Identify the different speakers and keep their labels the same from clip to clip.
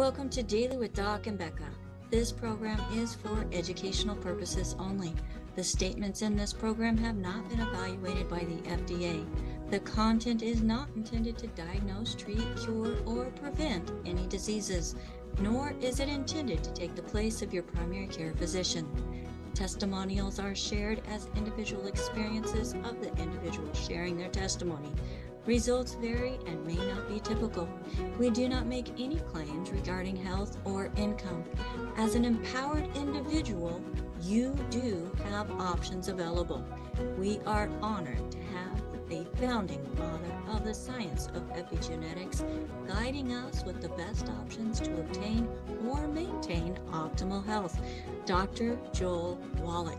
Speaker 1: Welcome to Daily with Doc and Becca. This program is for educational purposes only. The statements in this program have not been evaluated by the FDA. The content is not intended to diagnose, treat, cure, or prevent any diseases, nor is it intended to take the place of your primary care physician. Testimonials are shared as individual experiences of the individual sharing their testimony. Results vary and may not be typical. We do not make any claims regarding health or income. As an empowered individual, you do have options available. We are honored to have the founding father of the science of epigenetics guiding us with the best options to obtain or maintain optimal health, Dr. Joel Wallach.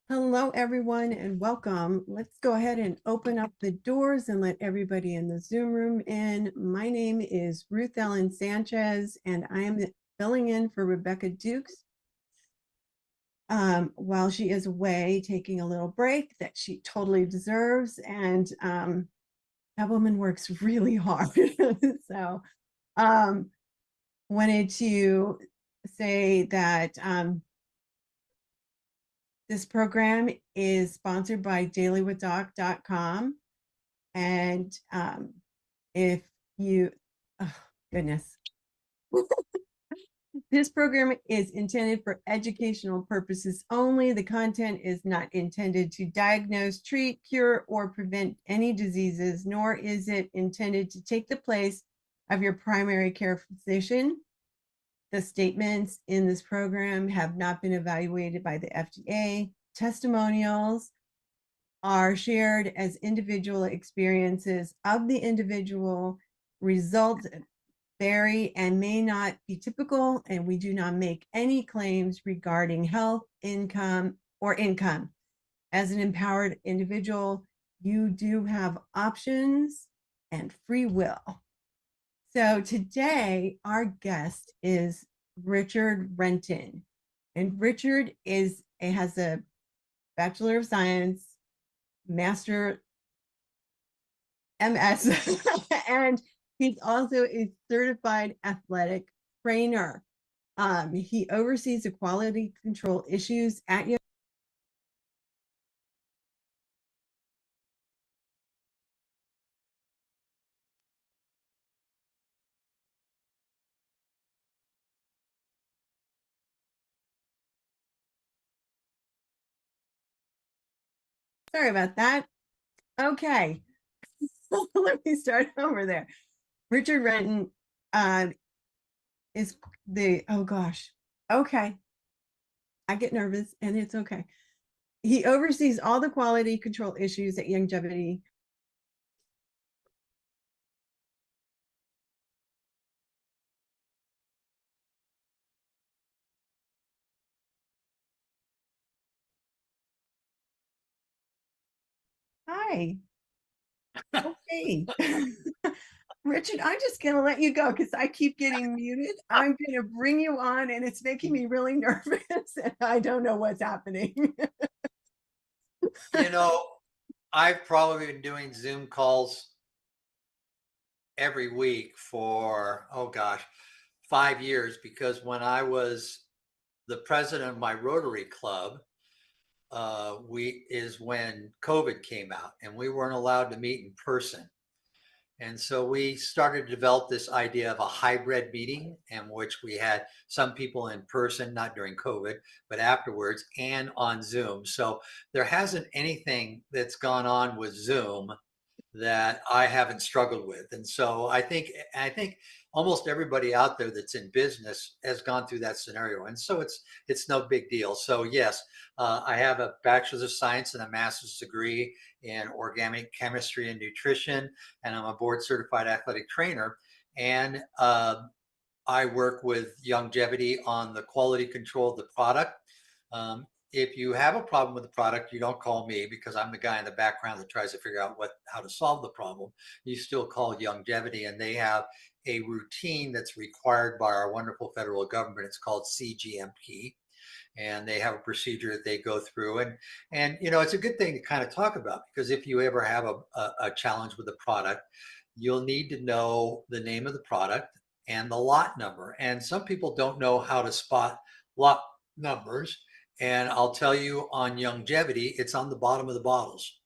Speaker 2: Hello, everyone, and welcome. Let's go ahead and open up the doors and let everybody in the Zoom room in. My name is Ruth Ellen Sanchez, and I am filling in for Rebecca Dukes while she is away taking a little break that she totally deserves. And that woman works really hard. So wanted to say that this program is sponsored by dailywithdoc.com. And if you, oh goodness, this program is intended for educational purposes only. The content is not intended to diagnose, treat, cure, or prevent any diseases, nor is it intended to take the place of your primary care physician. The statements in this program have not been evaluated by the FDA. Testimonials are shared as individual experiences of the individual. Results vary and may not be typical, and we do not make any claims regarding health, income. As an empowered individual, you do have options and free will. So today, our guest is Richard Renton. And Richard has a Bachelor of Science, Master MS, and he's also a certified athletic trainer. He oversees the quality control issues at Sorry about that. Okay. Let me start over there. Richard Renton is oh gosh. Okay. I get nervous and it's okay. He oversees all the quality control issues at Longevity. Hi. Okay. Richard, I'm just going to let you go because I keep getting muted. I'm going to bring you on and it's making me really nervous and I don't know what's happening.
Speaker 3: You know, I've probably been doing Zoom calls every week for, oh gosh, 5 years, because when I was the president of my Rotary Club, when COVID came out and we weren't allowed to meet in person. And so we started to develop this idea of a hybrid meeting in which we had some people in person, not during COVID, but afterwards, and on Zoom. So there hasn't anything that's gone on with Zoom that I haven't struggled with. And so I think almost everybody out there that's in business has gone through that scenario. And so it's no big deal. So yes, I have a bachelor's of science and a master's degree in organic chemistry and nutrition, and I'm a board certified athletic trainer. And I work with Longevity on the quality control of the product. If you have a problem with the product, you don't call me because I'm the guy in the background that tries to figure out how to solve the problem. You still call Longevity, and they have a routine that's required by our wonderful federal government. It's called CGMP. and they have a procedure that they go through. And you know, it's a good thing to kind of talk about, because if you ever have a challenge with a product, you'll need to know the name of the product and the lot number. And some people don't know how to spot lot numbers. And I'll tell you, on longevity, it's on the bottom of the bottles,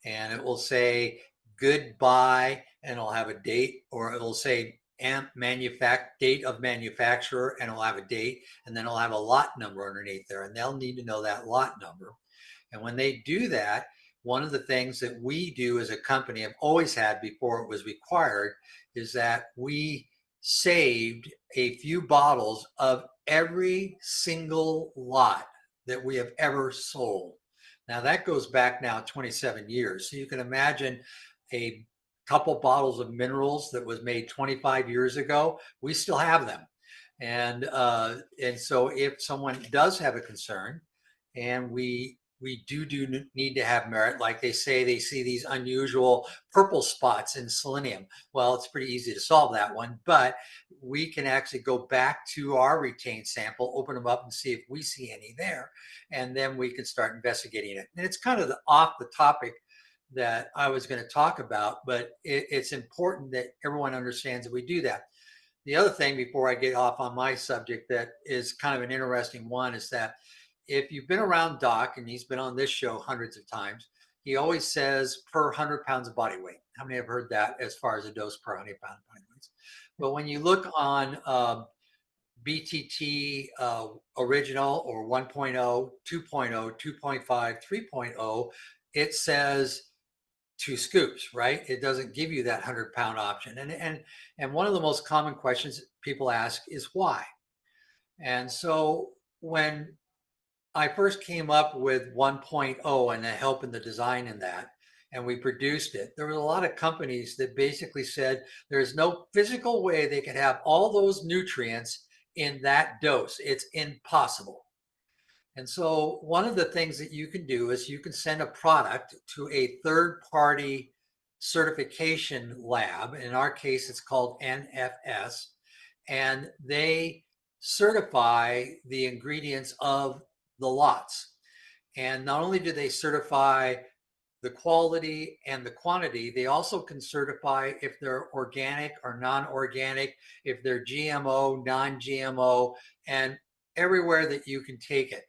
Speaker 3: and it will say goodbye, and it'll have a date, or it'll say date of manufacturer, and it'll have a date, and then it'll have a lot number underneath there, and they'll need to know that lot number. And when they do that, one of the things that we do as a company, have always had before it was required, is that we saved a few bottles of every single lot that we have ever sold. Now that goes back now 27 years. So you can imagine a couple bottles of minerals that was made 25 years ago, we still have them. And so if someone does have a concern, and we do need to have merit, like they say, they see these unusual purple spots in selenium. Well, it's pretty easy to solve that one, but we can actually go back to our retained sample, open them up and see if we see any there. And then we can start investigating it. And it's kind of off the topic that I was going to talk about, but it's important that everyone understands that we do that. The other thing, before I get off on my subject, that is kind of an interesting one, is that if you've been around Doc, and he's been on this show hundreds of times, he always says per 100 pounds of body weight. How many have heard that as far as a dose per 100 pound body weight? But when you look on BTT original, or 1.0, 2.0, 2.5, 3.0, it says 2 scoops, right? It doesn't give you that 100-pound option. And one of the most common questions people ask is why. And so when I first came up with 1.0 and the help in the design in that, and we produced it, there were a lot of companies that basically said there's no physical way they could have all those nutrients in that dose. It's impossible. And so one of the things that you can do is you can send a product to a third-party certification lab. In our case, it's called NFS, and they certify the ingredients of the lots. And not only do they certify the quality and the quantity, they also can certify if they're organic or non-organic, if they're GMO, non-GMO, and everywhere that you can take it.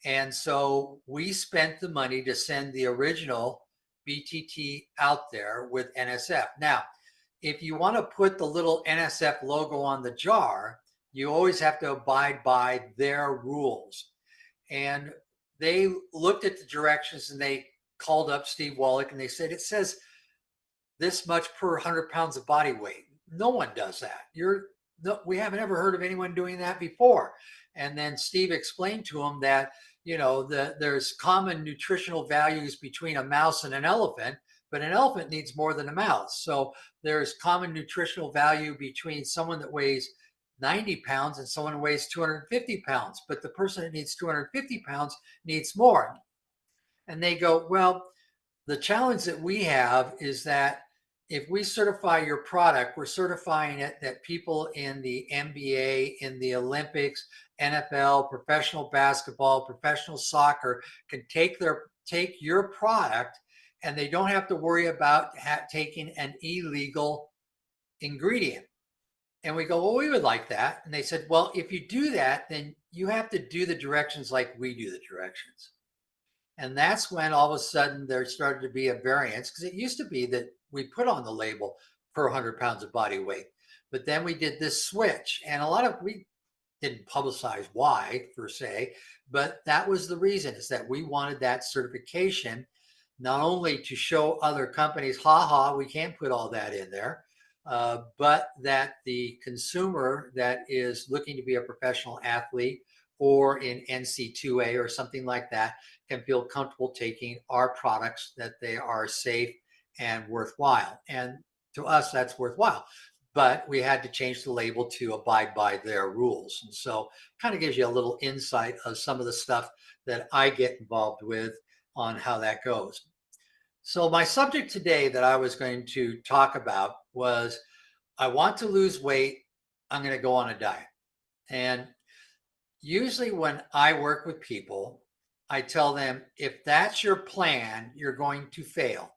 Speaker 3: And so we spent the money to send the original BTT out there with NSF. Now, if you want to put the little NSF logo on the jar, you always have to abide by their rules. And they looked at the directions, and they called up Steve Wallach, and they said, it says this much per 100 pounds of body weight. No one does that. We haven't ever heard of anyone doing that before. And then Steve explained to him that, you know, there's common nutritional values between a mouse and an elephant, but an elephant needs more than a mouse. So there's common nutritional value between someone that weighs 90 pounds and someone who weighs 250 pounds, but the person that needs 250 pounds needs more. And they go, well, the challenge that we have is that if we certify your product, we're certifying it that people in the NBA, in the Olympics, NFL, professional basketball, professional soccer can take your product, and they don't have to worry about taking an illegal ingredient. And we go, well, we would like that. And they said, well, if you do that, then you have to do the directions like we do the directions. And that's when all of a sudden there started to be a variance, because it used to be that we put on the label per 100 pounds of body weight. But then we did this switch, and we didn't publicize why per se, but that was the reason, is that we wanted that certification, not only to show other companies, we can't put all that in there, but that the consumer that is looking to be a professional athlete or in NC2A or something like that can feel comfortable taking our products, that they are safe and worthwhile. And to us, that's worthwhile. But we had to change the label to abide by their rules. And so kind of gives you a little insight of some of the stuff that I get involved with on how that goes. So my subject today that I was going to talk about was, I want to lose weight. I'm going to go on a diet. And Usually when I work with people, I tell them, if that's your plan, you're going to fail.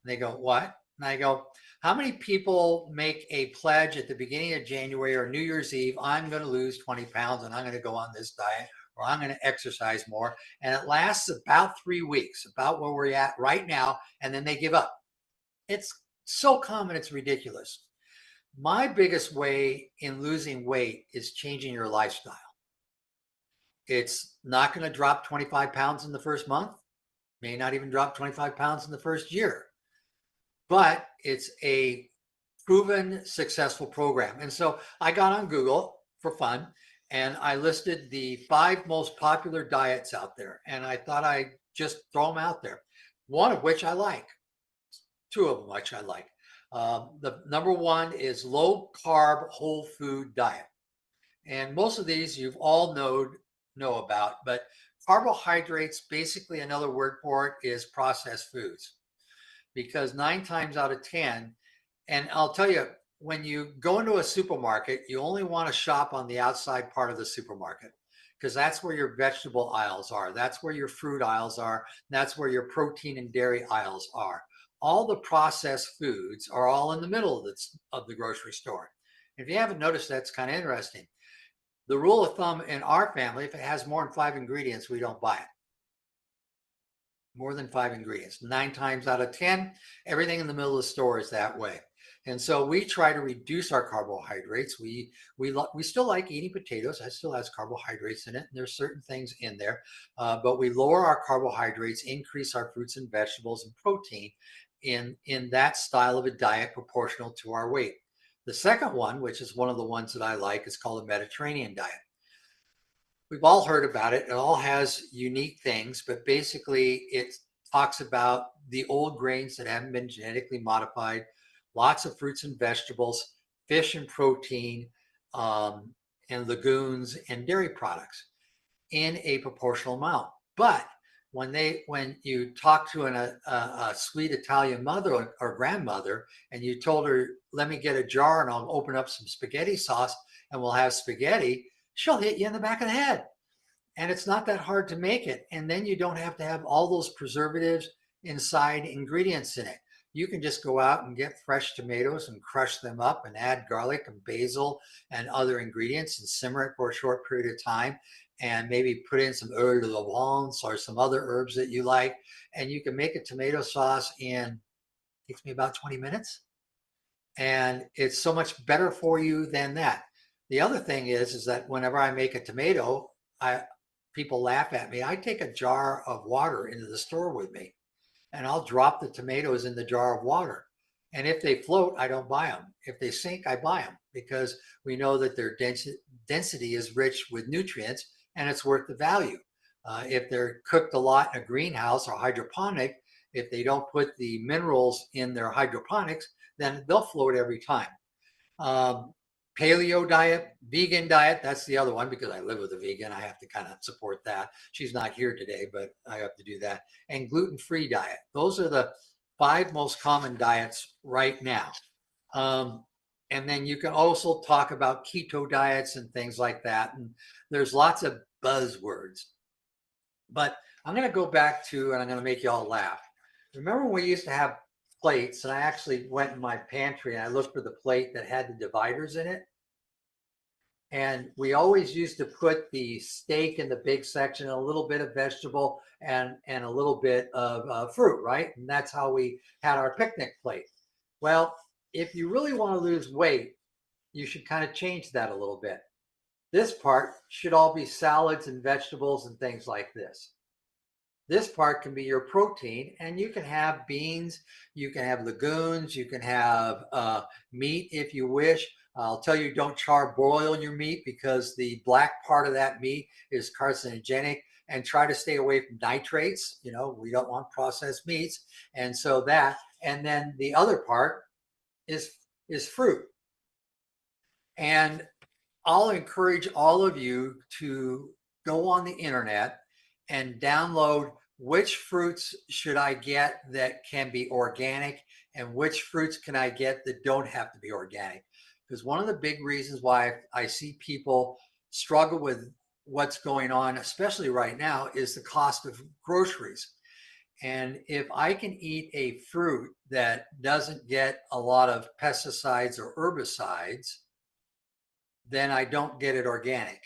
Speaker 3: And they go, what? And I go, how many people make a pledge at the beginning of January or New Year's Eve? I'm going to lose 20 pounds and I'm going to go on this diet, or I'm going to exercise more. And it lasts about 3 weeks, about where we're at right now. And then they give up. It's so common, it's ridiculous. My biggest way in losing weight is changing your lifestyle. It's not going to drop 25 pounds in the first month, may not even drop 25 pounds in the first year, but it's a proven successful program. And so I got on Google for fun and I listed the 5 most popular diets out there. And I thought I'd just throw them out there, one of which I like, 2 of them which I like. The number 1 is low carb whole food diet. And most of these you've all know about, but carbohydrates, basically another word for it is processed foods, because 9 times out of 10, and I'll tell you, when you go into a supermarket, you only want to shop on the outside part of the supermarket, because that's where your vegetable aisles are. That's where your fruit aisles are. That's where your protein and dairy aisles are. All the processed foods are all in the middle of the grocery store. If you haven't noticed, that's kind of interesting. The rule of thumb in our family, if it has more than 5 ingredients, we don't buy it. More than 5 ingredients. 9 times out of 10, everything in the middle of the store is that way. And so we try to reduce our carbohydrates. We still like eating potatoes. That still has carbohydrates in it. And there's certain things in there, but we lower our carbohydrates, increase our fruits and vegetables and protein in that style of a diet proportional to our weight. The second one, which is one of the ones that I like, is called a Mediterranean diet. We've all heard about it. It all has unique things, but basically it talks about the old grains that haven't been genetically modified, lots of fruits and vegetables, fish and protein, and legumes and dairy products in a proportional amount. But when you talk to a sweet Italian mother or grandmother and you told her, let me get a jar and I'll open up some spaghetti sauce and we'll have spaghetti, she'll hit you in the back of the head. And it's not that hard to make it. And then you don't have to have all those preservatives inside ingredients in it. You can just go out and get fresh tomatoes and crush them up and add garlic and basil and other ingredients and simmer it for a short period of time, and maybe put in some herbes de Provence or some other herbs that you like. And you can make a tomato sauce it takes me about 20 minutes. And it's so much better for you than that. The other thing is that whenever I make a tomato, people laugh at me. I take a jar of water into the store with me and I'll drop the tomatoes in the jar of water. And if they float, I don't buy them. If they sink, I buy them, because we know that their density is rich with nutrients and it's worth the value. If they're cooked a lot in a greenhouse or hydroponic, if they don't put the minerals in their hydroponics, then they'll float every time. Paleo diet, vegan diet, that's the other one, because I live with a vegan. I have to kind of support that. She's not here today, but I have to do that. And gluten-free diet. Those are the 5 most common diets right now. And then you can also talk about keto diets and things like that. And there's lots of buzzwords. But I'm going to go back to, and I'm going to make you all laugh. Remember when we used to have plates, and I actually went in my pantry and I looked for the plate that had the dividers in it. And we always used to put the steak in the big section, a little bit of vegetable and a little bit of fruit, right? And that's how we had our picnic plate. Well, if you really want to lose weight, you should kind of change that a little bit. This part should all be salads and vegetables and things like this. This part can be your protein, and you can have beans, you can have legumes, you can have meat if you wish. I'll tell you, don't charbroil your meat, because the black part of that meat is carcinogenic, and try to stay away from nitrates. You know, we don't want processed meats. And so that, and then the other part is fruit. And I'll encourage all of you to go on the internet and download which fruits should I get that can be organic and which fruits can I get that don't have to be organic. Because one of the big reasons why I see people struggle with what's going on, especially right now, is the cost of groceries. And if I can eat a fruit that doesn't get a lot of pesticides or herbicides, then I don't get it organic.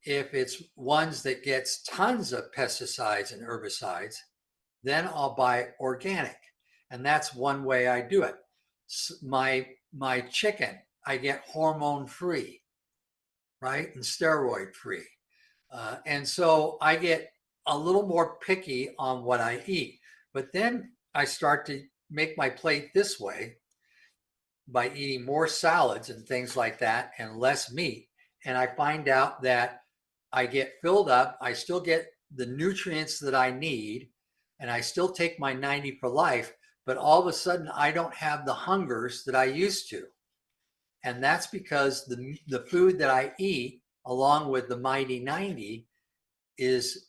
Speaker 3: If it's ones that gets tons of pesticides and herbicides, then I'll buy organic. And that's one way I do it. My chicken, I get hormone free, right? And steroid free. And so I get a little more picky on what I eat. But then I start to make my plate this way by eating more salads and things like that and less meat. And I find out that I get filled up. I still get the nutrients that I need, and I still take my 90 for life. But all of a sudden, I don't have the hungers that I used to. And that's because the food that I eat, along with the Mighty 90, is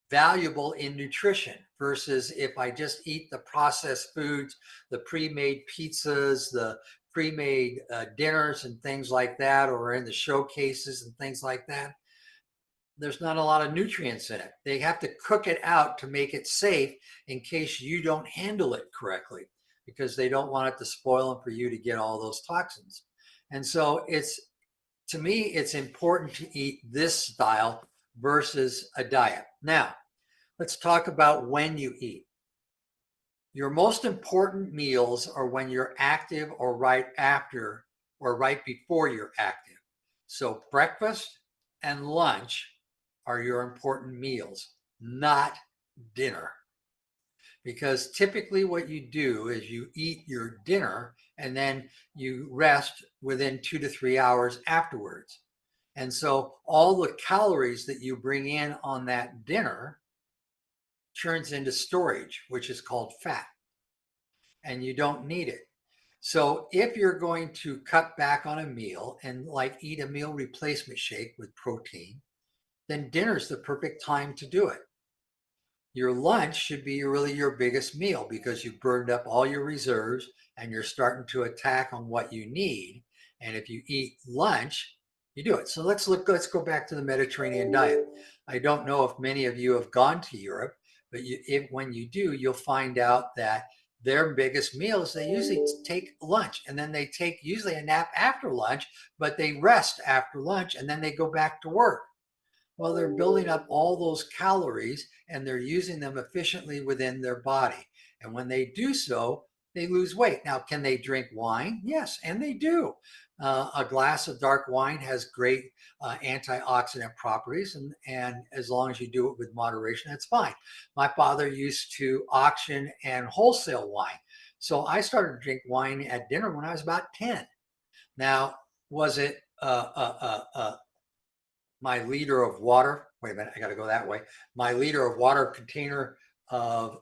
Speaker 3: valuable in nutrition versus if I just eat the processed foods, the pre-made pizzas, the pre-made dinners and things like that, or in the showcases and things like that. There's not a lot of nutrients in it. They have to cook it out to make it safe in case you don't handle it correctly, because they don't want it to spoil and for you to get all those toxins. And so to me, it's important to eat this style versus a diet. Now, let's talk about when you eat. Your most important meals are when you're active or right after or right before you're active. So breakfast and lunch are your important meals, not dinner. Because typically what you do is you eat your dinner and then you rest within 2 to 3 hours afterwards. And so all the calories that you bring in on that dinner turns into storage, which is called fat, and you don't need it. So if you're going to cut back on a meal and like eat a meal replacement shake with protein, then dinner's the perfect time to do it. Your lunch should be really your biggest meal because you've burned up all your reserves and you're starting to attack on what you need. And if you eat lunch, you do it. So let's go back to the Mediterranean diet. I don't know if many of you have gone to Europe, but when you do, you'll find out that their biggest meals, they usually take lunch and then they take usually a nap after lunch, but they rest after lunch and then they go back to work. Well, they're building up all those calories and they're using them efficiently within their body. And when they do so, they lose weight. Now, can they drink wine? Yes, and they do. A glass of dark wine has great antioxidant properties, and as long as you do it with moderation, that's fine. My father used to auction and wholesale wine. So I started to drink wine at dinner when I was about 10. Now, was it my liter of water? Wait a minute, I got to go that way. My liter of water container of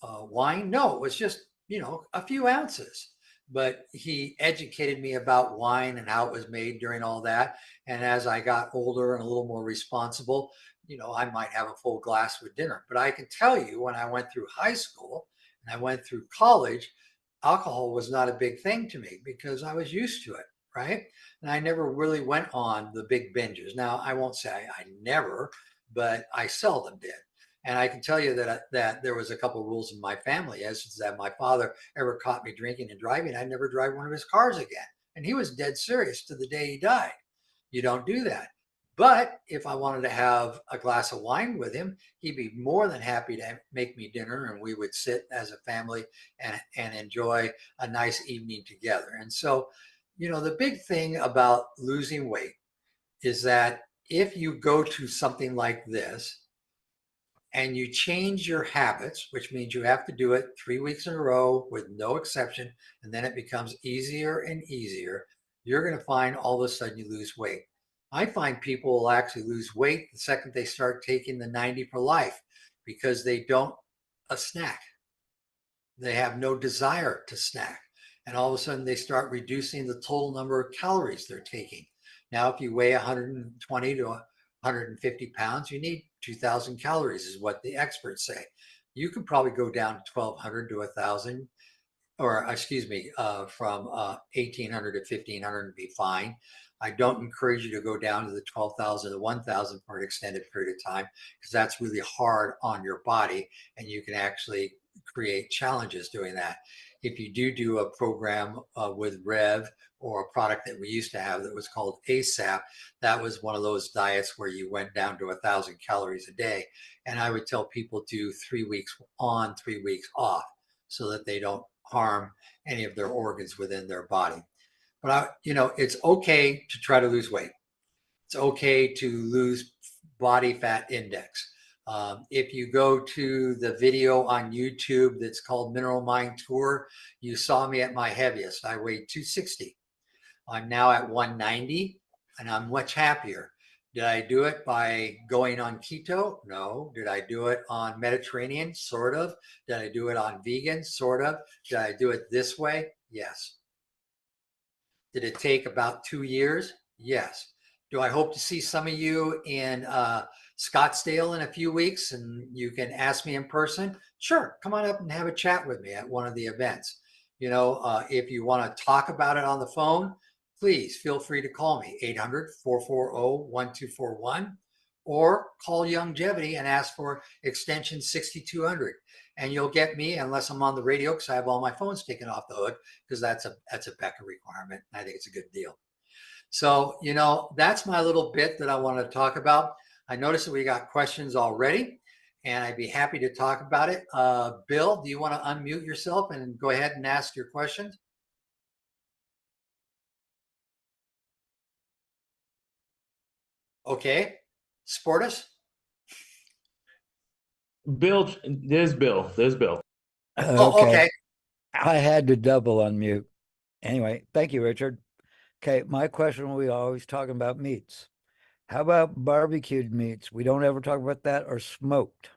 Speaker 3: wine? No, it was just, a few ounces. But he educated me about wine and how it was made during all that. And as I got older and a little more responsible, I might have a full glass with dinner. But I can tell you, when I went through high school and I went through college, alcohol was not a big thing to me because I was used to it, right? And I never really went on the big binges. Now, I won't say I never, but I seldom did. And I can tell you that there was a couple of rules in my family, as that my father ever caught me drinking and driving, I'd never drive one of his cars again. And he was dead serious to the day he died. You don't do that. But if I wanted to have a glass of wine with him, he'd be more than happy to make me dinner, and we would sit as a family and enjoy a nice evening together. And so, the big thing about losing weight is that if you go to something like this, and you change your habits, which means you have to do it 3 weeks in a row with no exception, and then it becomes easier and easier, you're going to find all of a sudden you lose weight. I find people will actually lose weight the second they start taking the 90 for life because they don't snack. They have no desire to snack. And all of a sudden they start reducing the total number of calories they're taking. Now, if you weigh 120 to 150 pounds, you need 2,000 calories is what the experts say. You can probably go down to 1,200 to 1,000, or excuse me, from 1,800 to 1,500 and be fine. I don't encourage you to go down to the 12,000 to 1,000 for an extended period of time, because that's really hard on your body and you can actually create challenges doing that. If you do a program with Rev, or a product that we used to have that was called ASAP, that was one of those diets where you went down to 1,000 calories a day. And I would tell people do 3 weeks on, 3 weeks off, so that they don't harm any of their organs within their body. But it's okay to try to lose weight. It's okay to lose body fat index. If you go to the video on YouTube that's called Mineral Mind Tour, you saw me at my heaviest. I weighed 260. I'm now at 190 and I'm much happier. Did I do it by going on keto? No. Did I do it on Mediterranean? Sort of. Did I do it on vegan? Sort of. Did I do it this way? Yes. Did it take about 2 years? Yes. Do I hope to see some of you in Scottsdale in a few weeks and you can ask me in person? Sure. Come on up and have a chat with me at one of the events. If you want to talk about it on the phone, please feel free to call me, 800-440-1241, or call Longevity and ask for extension 6200. And you'll get me, unless I'm on the radio, because I have all my phones taken off the hook, because that's a Becca requirement. I think it's a good deal. So, that's my little bit that I want to talk about. I noticed that we got questions already, and I'd be happy to talk about it. Bill, do you want to unmute yourself and go ahead and ask your questions? Okay. Sportus?
Speaker 4: Bill, there's Bill.
Speaker 3: Oh, okay.
Speaker 5: I had to double unmute. Anyway, thank you, Richard. Okay, my question, we always talking about meats. How about barbecued meats? We don't ever talk about that, or smoked.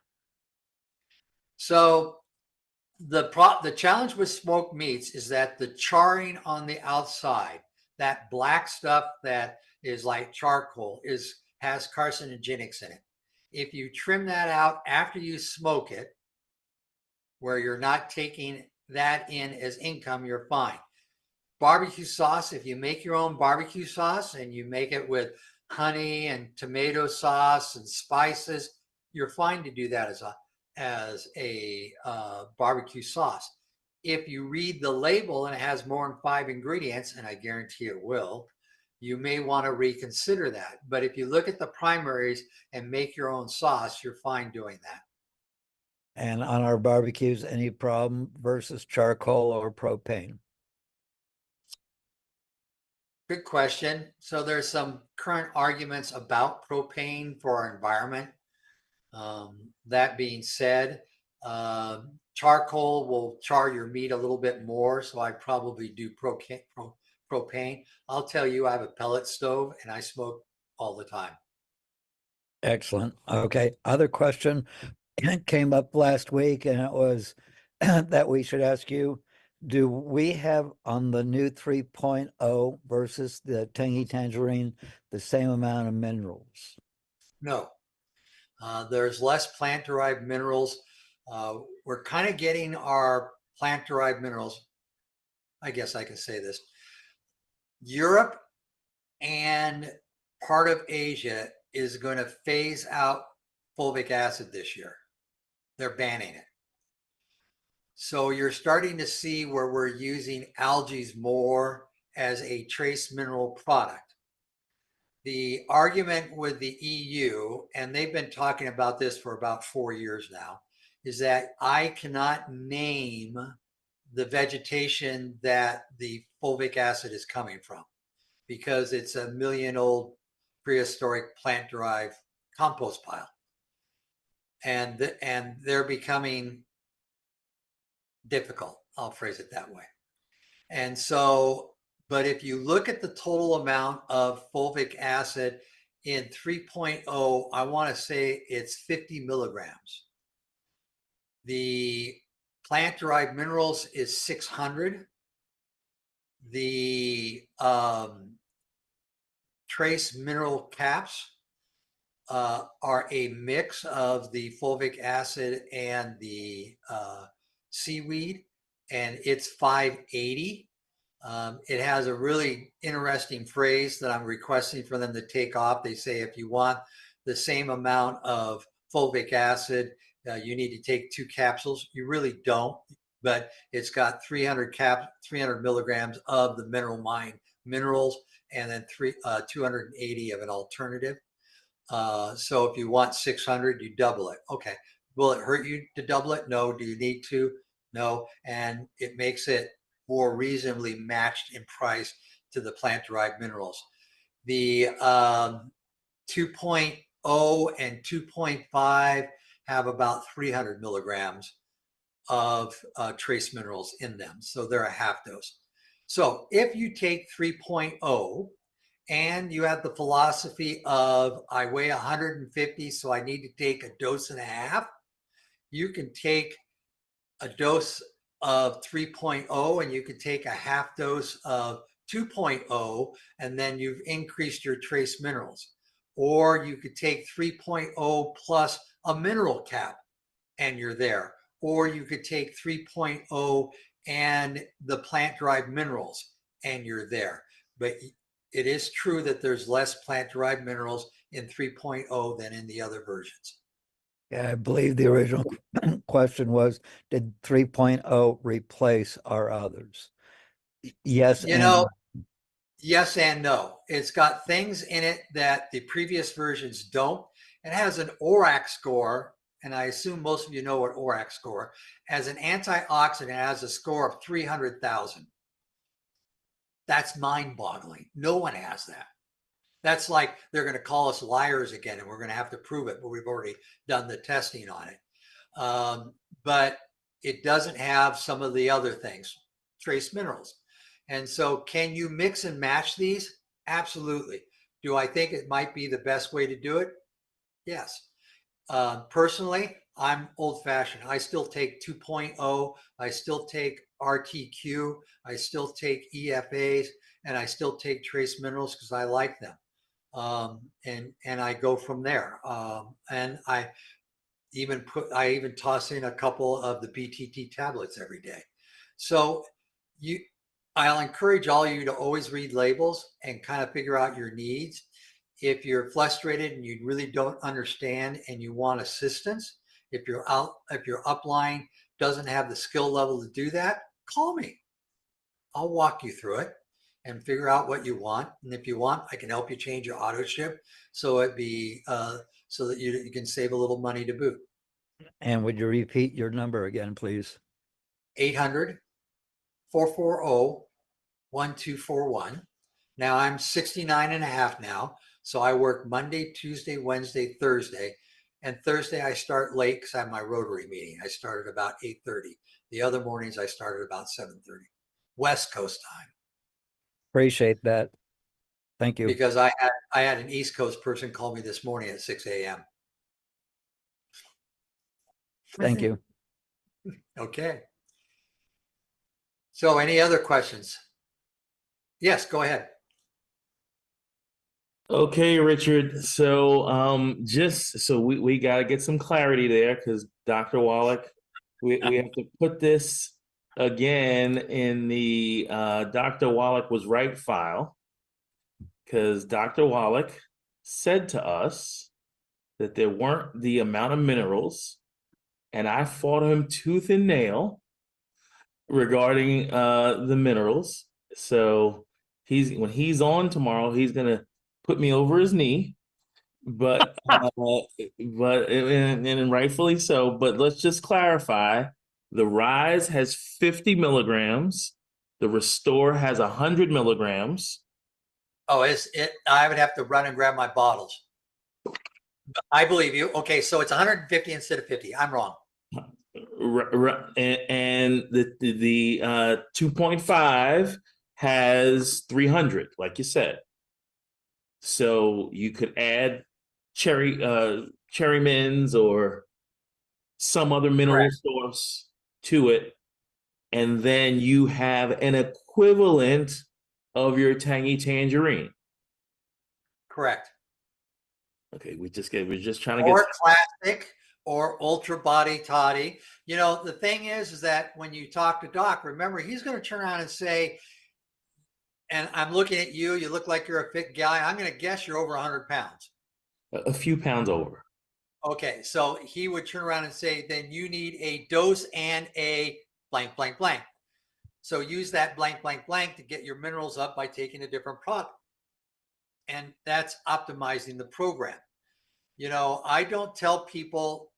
Speaker 3: So the challenge with smoked meats is that the charring on the outside, that black stuff that is like charcoal, has carcinogenics in it. If you trim that out after you smoke it, where you're not taking that in as income, you're fine. Barbecue sauce, if you make your own barbecue sauce and you make it with honey and tomato sauce and spices, you're fine to do that as a barbecue sauce. If you read the label and it has more than 5 ingredients, and I guarantee it will, you may want to reconsider that. But if you look at the primaries and make your own sauce, you're fine doing that.
Speaker 5: And on our barbecues, any problem versus charcoal or propane?
Speaker 3: Good question. So there's some current arguments about propane for our environment. That being said, charcoal will char your meat a little bit more, so I probably do propane. I'll tell you, I have a pellet stove and I smoke all the time.
Speaker 5: Excellent. Okay, other question came up last week, and it was that we should ask you, do we have on the new 3.0 versus the tangy tangerine the same amount of minerals?
Speaker 3: No. There's less plant-derived minerals. We're kind of getting our plant-derived minerals. I guess I can say this. Europe and part of Asia is going to phase out fulvic acid this year. They're banning it. So you're starting to see where we're using algae more as a trace mineral product. The argument with the EU, and they've been talking about this for about 4 years now, is that I cannot name the vegetation that the fulvic acid is coming from, because it's a million-old prehistoric plant-derived compost pile. And they're becoming difficult. I'll phrase it that way. And so, but if you look at the total amount of fulvic acid in 3.0, I want to say it's 50 milligrams. The plant-derived minerals is 600. The trace mineral caps are a mix of the fulvic acid and the seaweed, and it's 580. It has a really interesting phrase that I'm requesting for them to take off. They say if you want the same amount of fulvic acid, you need to take 2 capsules. You really don't, but it's got 300 milligrams of the mineral mine minerals, and then 280 of an alternative. So if you want 600, you double it. Okay. Will it hurt you to double it? No. Do you need to? No. And it makes it more reasonably matched in price to the plant-derived minerals. The 2.0 and 2.5 have about 300 milligrams of trace minerals in them. So they're a half dose. So if you take 3.0 and you have the philosophy of I weigh 150, so I need to take a dose and a half, you can take a dose of 3.0 and you can take a half dose of 2.0, and then you've increased your trace minerals. Or you could take 3.0 plus a mineral cap and you're there. Or you could take 3.0 and the plant-derived minerals and you're there. But it is true that there's less plant-derived minerals in 3.0 than in the other versions.
Speaker 5: Yeah, I believe the original question was, did 3.0 replace our others? Yes.
Speaker 3: You know, yes and no. It's got things in it that the previous versions don't. It has an ORAC score, and I assume most of you know what ORAC score. As an antioxidant, it has a score of 300,000. That's mind-boggling. No one has that. That's like they're going to call us liars again, and we're going to have to prove it, but we've already done the testing on it. But it doesn't have some of the other things, trace minerals. And so can you mix and match these? Absolutely. Do I think it might be the best way to do it? Yes. Personally, I'm old-fashioned. I still take 2.0. I still take RTQ. I still take EFAs, and I still take trace minerals because I like them. And I go from there. And I even toss in a couple of the BTT tablets every day. So I'll encourage all of you to always read labels and kind of figure out your needs. If you're frustrated and you really don't understand and you want assistance, if your upline doesn't have the skill level to do that, call me. I'll walk you through it and figure out what you want. And if you want, I can help you change your auto ship so it be so that you can save a little money to boot.
Speaker 5: And would you repeat your number again, please?
Speaker 3: 800-440-1241. Now I'm 69 and a half now. So I work Monday, Tuesday, Wednesday, Thursday. And Thursday I start late because I have my Rotary meeting. I start at about 8:30. The other mornings I start at about 7:30. West Coast time.
Speaker 5: Appreciate that. Thank you.
Speaker 3: Because I had an East Coast person call me this morning at 6 a.m.
Speaker 5: Thank you.
Speaker 3: Okay. So any other questions? Yes, go ahead.
Speaker 4: Okay, Richard. So just so we got to get some clarity there, because Dr. Wallach, we have to put this again in the Dr. Wallach was right file, because Dr. Wallach said to us that there weren't the amount of minerals, and I fought him tooth and nail regarding the minerals. So when he's on tomorrow, he's gonna put me over his knee, but and rightfully so. But let's just clarify: the Rise has 50 milligrams, the Restore has 100 milligrams.
Speaker 3: Oh, I would have to run and grab my bottles. I believe you. Okay, so it's 150 instead of 50. I'm wrong.
Speaker 4: And the 2.5 has 300, like you said. So you could add cherry mins or some other mineral source to it, and then you have an equivalent of your tangy tangerine.
Speaker 3: Correct.
Speaker 4: Okay, we're just trying to
Speaker 3: or classic or ultra body toddy. You know, the thing is that when you talk to Doc, remember, he's going to turn around and say, And I'm looking at you. You look like you're a fit guy. I'm going to guess you're over 100 pounds.
Speaker 4: A few pounds over.
Speaker 3: Okay, so he would turn around and say, then you need a dose and a blank, blank, blank. So use that blank, blank, blank to get your minerals up by taking a different product. And that's optimizing the program. You know, I don't tell people,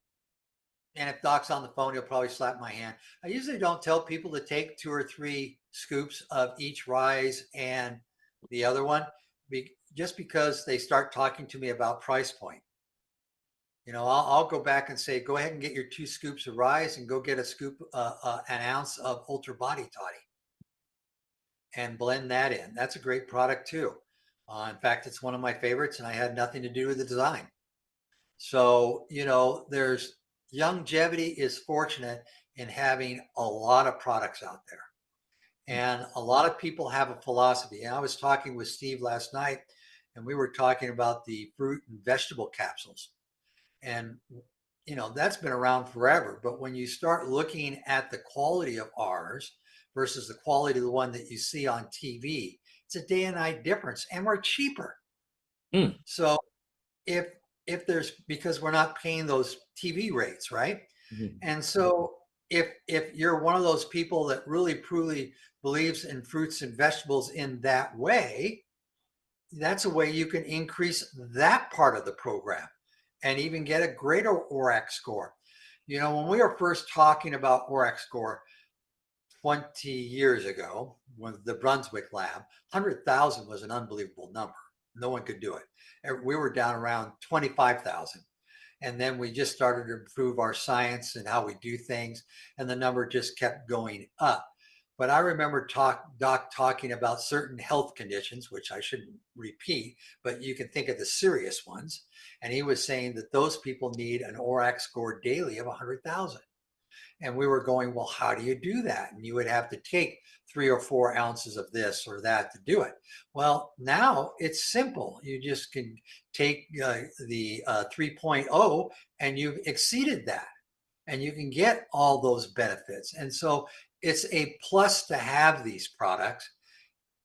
Speaker 3: and if Doc's on the phone, he'll probably slap my hand. I usually don't tell people to take 2 or 3 scoops of each rise and the other one, just because they start talking to me about price point. You know, I'll go back and say, go ahead and get your 2 scoops of rise and go get a scoop, an ounce of Ultra Body Toddy and blend that in. That's a great product too. In fact, it's one of my favorites, and I had nothing to do with the design. So, you know, longevity is fortunate in having a lot of products out there. And a lot of people have a philosophy. And I was talking with Steve last night, and we were talking about the fruit and vegetable capsules. And, you know, that's been around forever. But when you start looking at the quality of ours versus the quality of the one that you see on TV, it's a day and night difference, and we're cheaper.
Speaker 4: Mm.
Speaker 3: So if there's, because we're not paying those TV rates, right?
Speaker 4: Mm-hmm.
Speaker 3: And so if you're one of those people that really truly believes in fruits and vegetables in that way, that's a way you can increase that part of the program and even get a greater ORAC score. You know, when we were first talking about ORAC score 20 years ago, when the Brunswick lab, 100,000 was an unbelievable number. No one could do it. We were down around 25,000. And then we just started to improve our science and how we do things, and the number just kept going up. But I remember Doc talking about certain health conditions, which I shouldn't repeat, but you can think of the serious ones. And he was saying that those people need an ORAC score daily of 100,000. And we were going, well, how do you do that? And you would have to take 3 or 4 ounces of this or that to do it. Well, now it's simple. You just can take the 3.0 and you've exceeded that. And you can get all those benefits. And so it's a plus to have these products.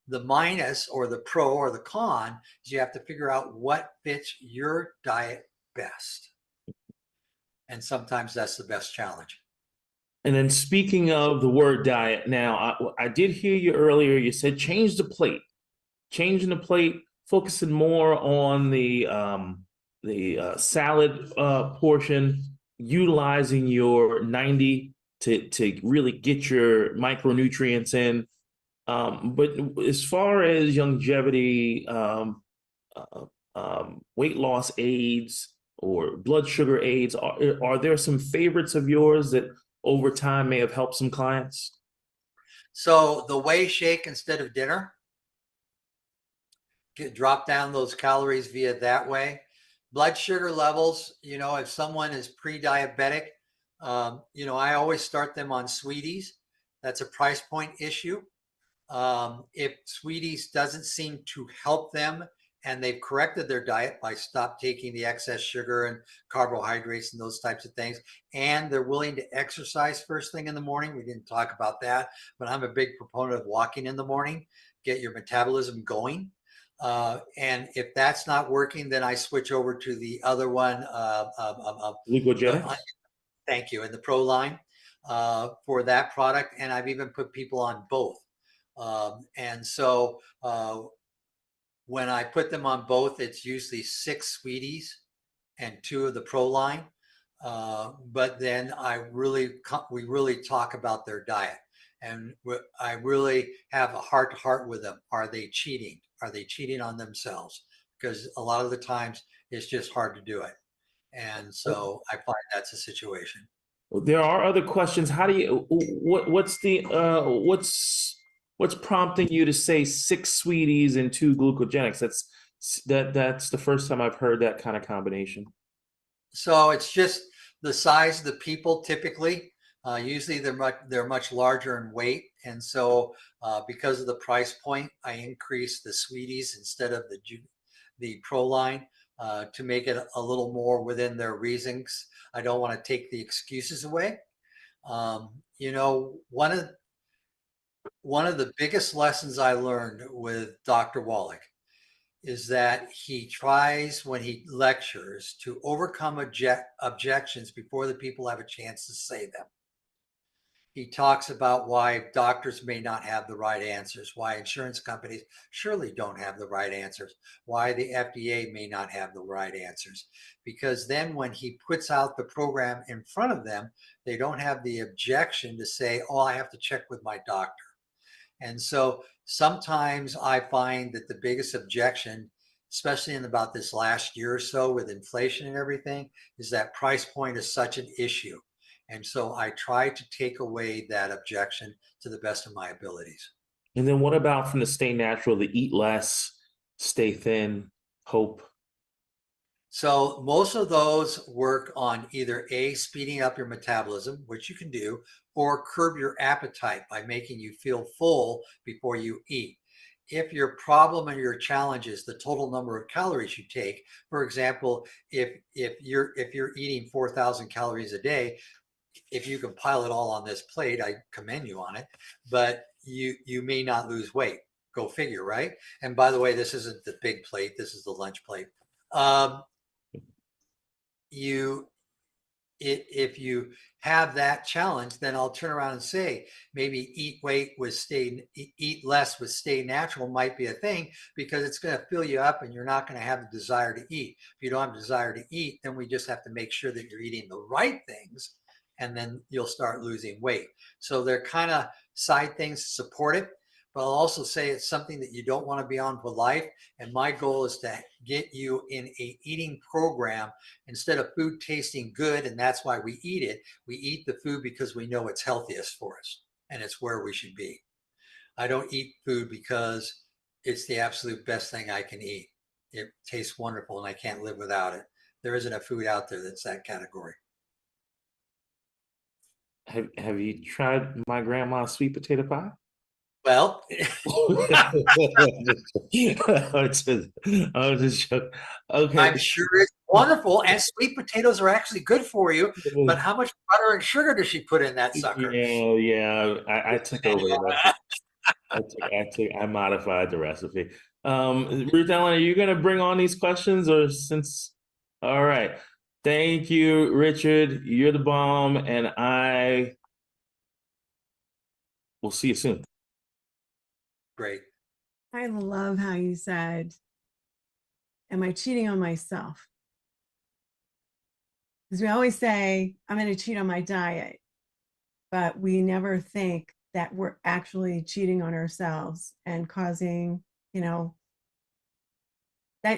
Speaker 3: The minus or the pro or the con is you have to figure out what fits your diet best. And sometimes that's the best challenge.
Speaker 4: And then speaking of the word diet, now I did hear you earlier. You said change the plate, changing the plate, focusing more on the salad portion, utilizing your 90 to really get your micronutrients in. But as far as longevity, weight loss aids or blood sugar aids, are there some favorites of yours that over time may have helped some clients?
Speaker 3: So the whey shake instead of dinner, drop down those calories via that way. Blood sugar levels, you know, if someone is pre-diabetic, you know, I always start them on sweeties. That's a price point issue. If sweeties doesn't seem to help them and they've corrected their diet by stop taking the excess sugar and carbohydrates and those types of things, and they're willing to exercise first thing in the morning, we didn't talk about that, but I'm a big proponent of walking in the morning, get your metabolism going. And if that's not working, then I switch over to the other one.
Speaker 4: Glucogenics?
Speaker 3: Thank you. And the Pro line for that product. And I've even put people on both. And so when I put them on both, it's usually 6 sweeties and 2 of the Pro line. But then we really talk about their diet. And I really have a heart-to-heart with them. Are they cheating? Are they cheating on themselves? Because a lot of the times it's just hard to do it. And so I find that's a situation.
Speaker 4: There are other questions. How do you, what's prompting you to say 6 sweeties and 2 glucogenics? That's the first time I've heard that kind of combination.
Speaker 3: So it's just the size of the people typically. Usually they're much larger in weight. And so because of the price point, I increase the sweeties instead of the Pro line to make it a little more within their reasons. I don't want to take the excuses away. You know, one of the biggest lessons I learned with Dr. Wallach is that he tries, when he lectures, to overcome objections before the people have a chance to say them. He talks about why doctors may not have the right answers, why insurance companies surely don't have the right answers, why the FDA may not have the right answers. Because then when he puts out the program in front of them, they don't have the objection to say, oh, I have to check with my doctor. And so sometimes I find that the biggest objection, especially in about this last year or so with inflation and everything, is that price point is such an issue. And so I try to take away that objection to the best of my abilities.
Speaker 4: And then what about from the Stay Natural, the eat less, stay thin, hope?
Speaker 3: So most of those work on either A, speeding up your metabolism, which you can do, or curb your appetite by making you feel full before you eat. If your problem or your challenge is the total number of calories you take, for example, if you're eating 4,000 calories a day, if you can pile it all on this plate, I commend you on it, but you may not lose weight. Go figure, right? And by the way, this isn't the big plate. This is the lunch plate. If you have that challenge, then I'll turn around and say maybe eat less with stay natural might be a thing, because it's going to fill you up and you're not going to have the desire to eat. If you don't have a desire to eat, then we just have to make sure that you're eating the right things, and then you'll start losing weight. So they're kind of side things to support it. But I'll also say it's something that you don't want to be on for life. And my goal is to get you in a eating program instead of food tasting good, and that's why we eat it. We eat the food because we know it's healthiest for us and it's where we should be. I don't eat food because it's the absolute best thing I can eat. It tastes wonderful and I can't live without it. There isn't a food out there that's that category.
Speaker 4: Have you tried my grandma's sweet potato pie?
Speaker 3: Well,
Speaker 4: I was just joking. Okay.
Speaker 3: I'm sure it's wonderful, and sweet potatoes are actually good for you. But how much butter and sugar does she put in that sucker?
Speaker 4: Yeah. I took over the recipe. I modified the recipe. Ruth Ellen, are you gonna bring on these questions, or since? All right. Thank you, Richard. You're the bomb, and I will see you soon.
Speaker 3: Great.
Speaker 2: I love how you said, am I cheating on myself? Because we always say, I'm going to cheat on my diet, but we never think that we're actually cheating on ourselves and causing, that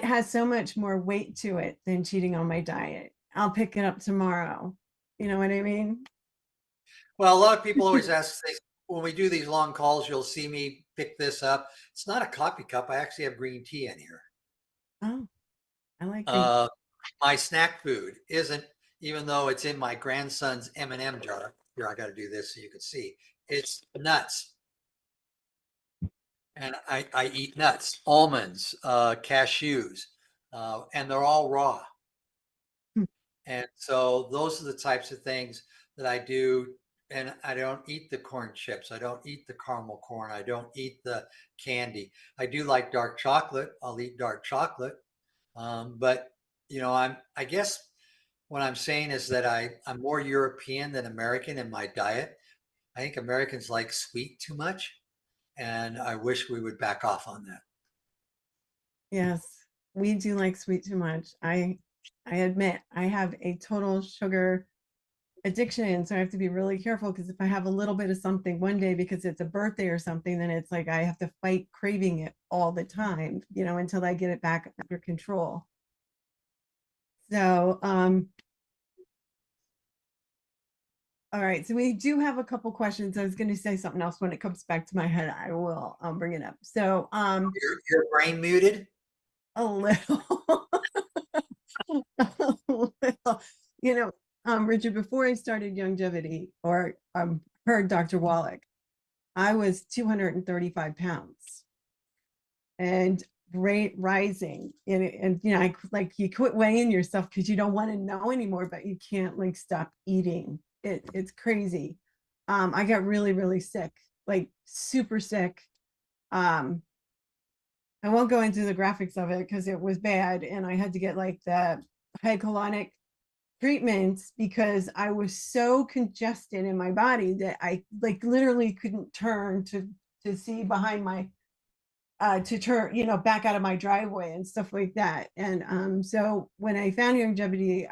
Speaker 2: has so much more weight to it than cheating on my diet. I'll pick it up tomorrow. You know what I mean?
Speaker 3: Well, a lot of people always ask, when we do these long calls, you'll see me pick this up. It's not a coffee cup. I actually have green tea in here.
Speaker 2: Oh, I like green.
Speaker 3: My snack food isn't, even though it's in my grandson's M&M jar. Here, I got to do this so you can see. It's nuts. And I eat nuts, almonds, cashews, and they're all raw. And so those are the types of things that I do. And I don't eat the corn chips. I don't eat the caramel corn. I don't eat the candy. I do like dark chocolate. I'll eat dark chocolate. But I guess what I'm saying is that I'm more European than American in my diet. I think Americans like sweet too much, and I wish we would back off on that.
Speaker 2: Yes, we do like sweet too much. I admit I have a total sugar addiction, so I have to be really careful, because if I have a little bit of something one day because it's a birthday or something, then it's like I have to fight craving it all the time, until I get it back under control. So, all right, so we do have a couple questions. I was going to say something else. When it comes back to my head, I will bring it up. So,
Speaker 3: your brain muted?
Speaker 2: A little. A little. Richard, before I started Longevity, or heard Dr. Wallach, I was 235 pounds and rising. And you quit weighing yourself because you don't want to know anymore, but you can't stop eating. It's crazy. I got really, really sick like super sick. I won't go into the graphics of it because it was bad, and I had to get like the hycolonic treatments because I was so congested in my body that I like literally couldn't turn to see behind my to turn, back out of my driveway and stuff like that. And so when I found longevity,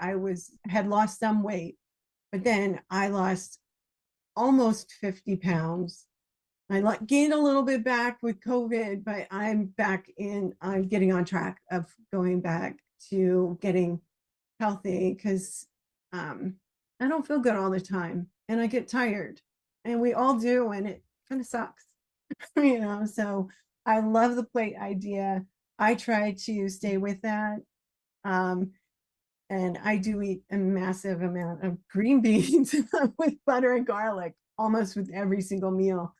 Speaker 2: had lost some weight, but then I lost almost 50 pounds. I gained a little bit back with COVID, but I'm getting on track of going back to getting healthy because I don't feel good all the time and I get tired, and we all do, and it kind of sucks. So I love the plate idea. I try to stay with that. And I do eat a massive amount of green beans with butter and garlic almost with every single meal.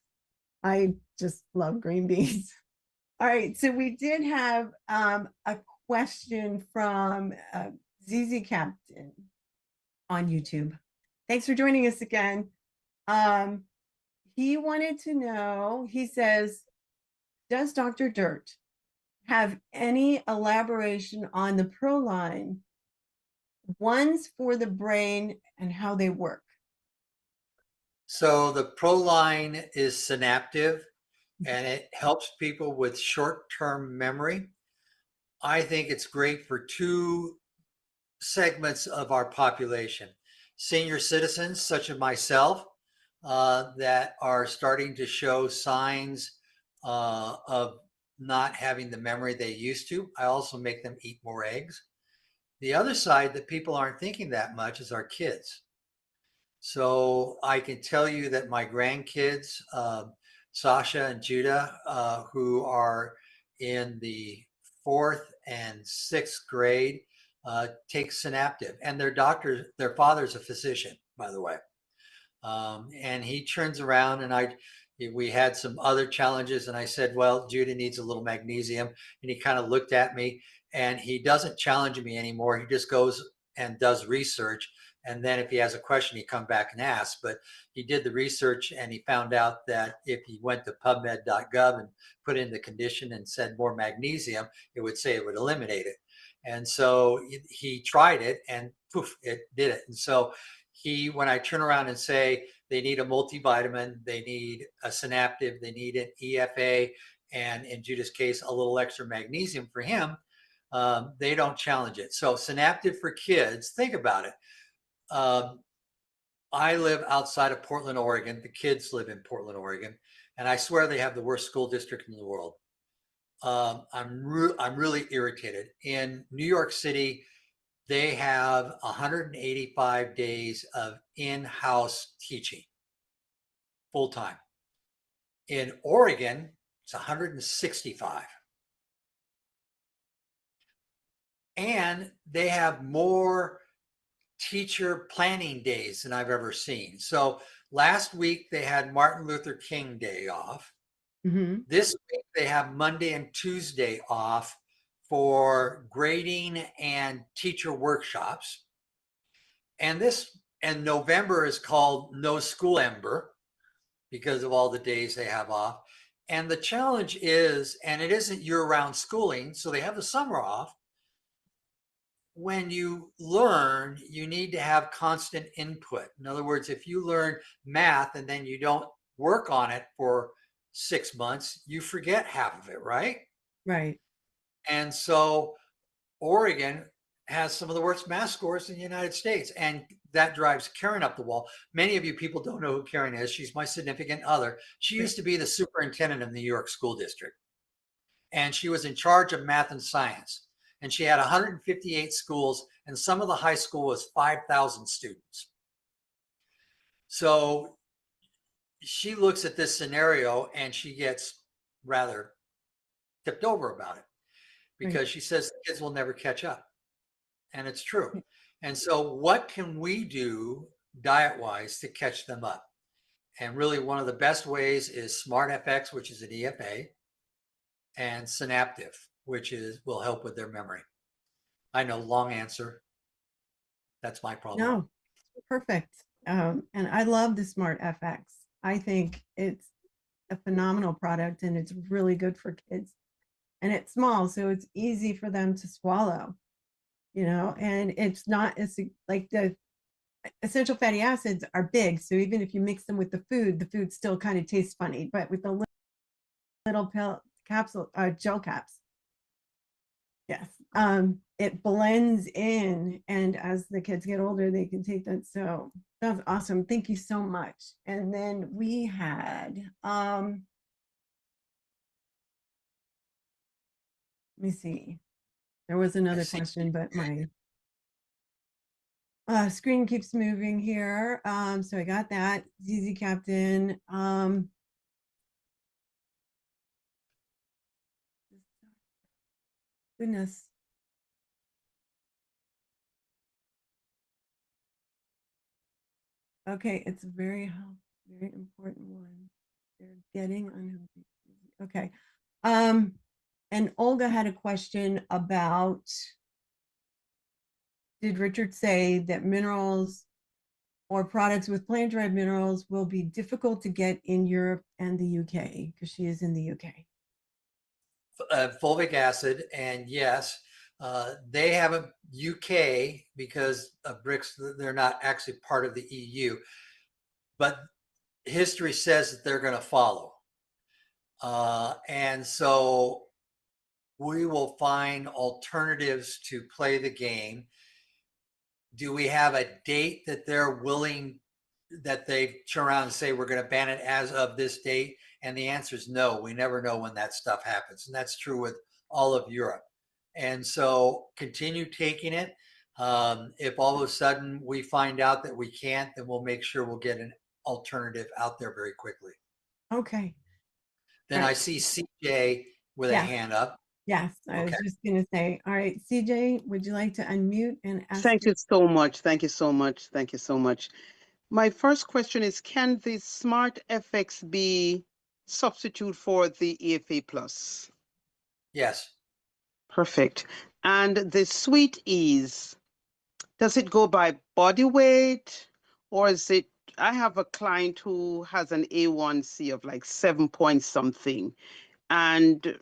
Speaker 2: I just love green beans. All right, so we did have a question from ZZ Captain on YouTube. Thanks for joining us again. He wanted to know, he says, does Dr. Dirt have any elaboration on the Proline ones for the brain and how they work?
Speaker 3: So the Proline is synaptive and it helps people with short-term memory. I think it's great for two segments of our population. Senior citizens, such as myself, that are starting to show signs of not having the memory they used to. I also make them eat more eggs. The other side that people aren't thinking that much is our kids. So I can tell you that my grandkids, Sasha and Judah, who are in the 4th and 6th grade, take synaptive, and their father's a physician, by the way. And he turns around, and we had some other challenges, and I said, well, Judah needs a little magnesium. And he kind of looked at me, and he doesn't challenge me anymore. He just goes and does research. And then if he has a question, he come back and asks. But he did the research, and he found out that if he went to pubmed.gov and put in the condition and said more magnesium, it would say it would eliminate it. And so he tried it, and poof, it did it. And so when I turn around and say they need a multivitamin, they need a synaptive, they need an EFA, and in Judah's case, a little extra magnesium for him, they don't challenge it. So synaptive for kids, think about it. I live outside of Portland, Oregon. The kids live in Portland, Oregon, and I swear they have the worst school district in the world. I'm really irritated. In New York City, they have 185 days of in-house teaching, full-time. In Oregon, it's 165. And they have more teacher planning days than I've ever seen. So last week they had Martin Luther King Day off. Mm-hmm. This week they have Monday and Tuesday off for grading and teacher workshops. And November is called No School Ember because of all the days they have off. And the challenge is, and it isn't year-round schooling, so they have the summer off. When you learn, you need to have constant input. In other words, if you learn math and then you don't work on it for 6 months, you forget half of it, right?
Speaker 2: Right.
Speaker 3: And so Oregon has some of the worst math scores in the United States, and that drives Karen up the wall. Many of you people don't know who Karen is. She's my significant other. She used to be the superintendent of the New York School District, and she was in charge of math and science. And she had 158 schools, and some of the high school was 5,000 students. So she looks at this scenario and she gets rather tipped over about it because she says the kids will never catch up. And it's true. And so what can we do diet-wise to catch them up? And really one of the best ways is SmartFX, which is an EFA, and Synaptive, which will help with their memory. I know, long answer. That's my problem.
Speaker 2: No, perfect. And I love the SmartFX. I think it's a phenomenal product, and it's really good for kids. And it's small, so it's easy for them to swallow, and it's not as like the essential fatty acids are big. So even if you mix them with the food still kind of tastes funny, but with the little pill capsule, gel caps, yes, it blends in, and as the kids get older, they can take that. So that's awesome. Thank you so much. And then we had, let me see. There was another question, but my screen keeps moving here. So I got that. ZZ Captain. Goodness. Okay, it's a very important one. They're getting unhealthy. Okay. And Olga had a question about, did Richard say that minerals or products with plant-derived minerals will be difficult to get in Europe and the UK? Because she is in the UK.
Speaker 3: Fulvic acid, and yes, they have a UK because of BRICS, they're not actually part of the EU, but history says that they're going to follow. And so we will find alternatives to play the game. Do we have a date that they're willing, that they turn around and say, we're going to ban it as of this date? And the answer is no. We never know when that stuff happens. And that's true with all of Europe. And so continue taking it. If all of a sudden we find out that we can't, then we'll make sure we'll get an alternative out there very quickly.
Speaker 2: Okay.
Speaker 3: Then
Speaker 2: All
Speaker 3: I
Speaker 2: right.
Speaker 3: see CJ with a
Speaker 2: Yes.
Speaker 3: hand up.
Speaker 2: Yes, I was
Speaker 3: Okay.
Speaker 2: just going to say, all right, CJ, would you like to unmute and ask?
Speaker 6: Thank you so much. Thank you so much. Thank you so much. My first question is, can the Smart FX be substitute for the EFA Plus?
Speaker 3: Yes.
Speaker 6: Perfect. And the Sweet Ease, does it go by body weight, or is it, I have a client who has an A1C of like 7 point something and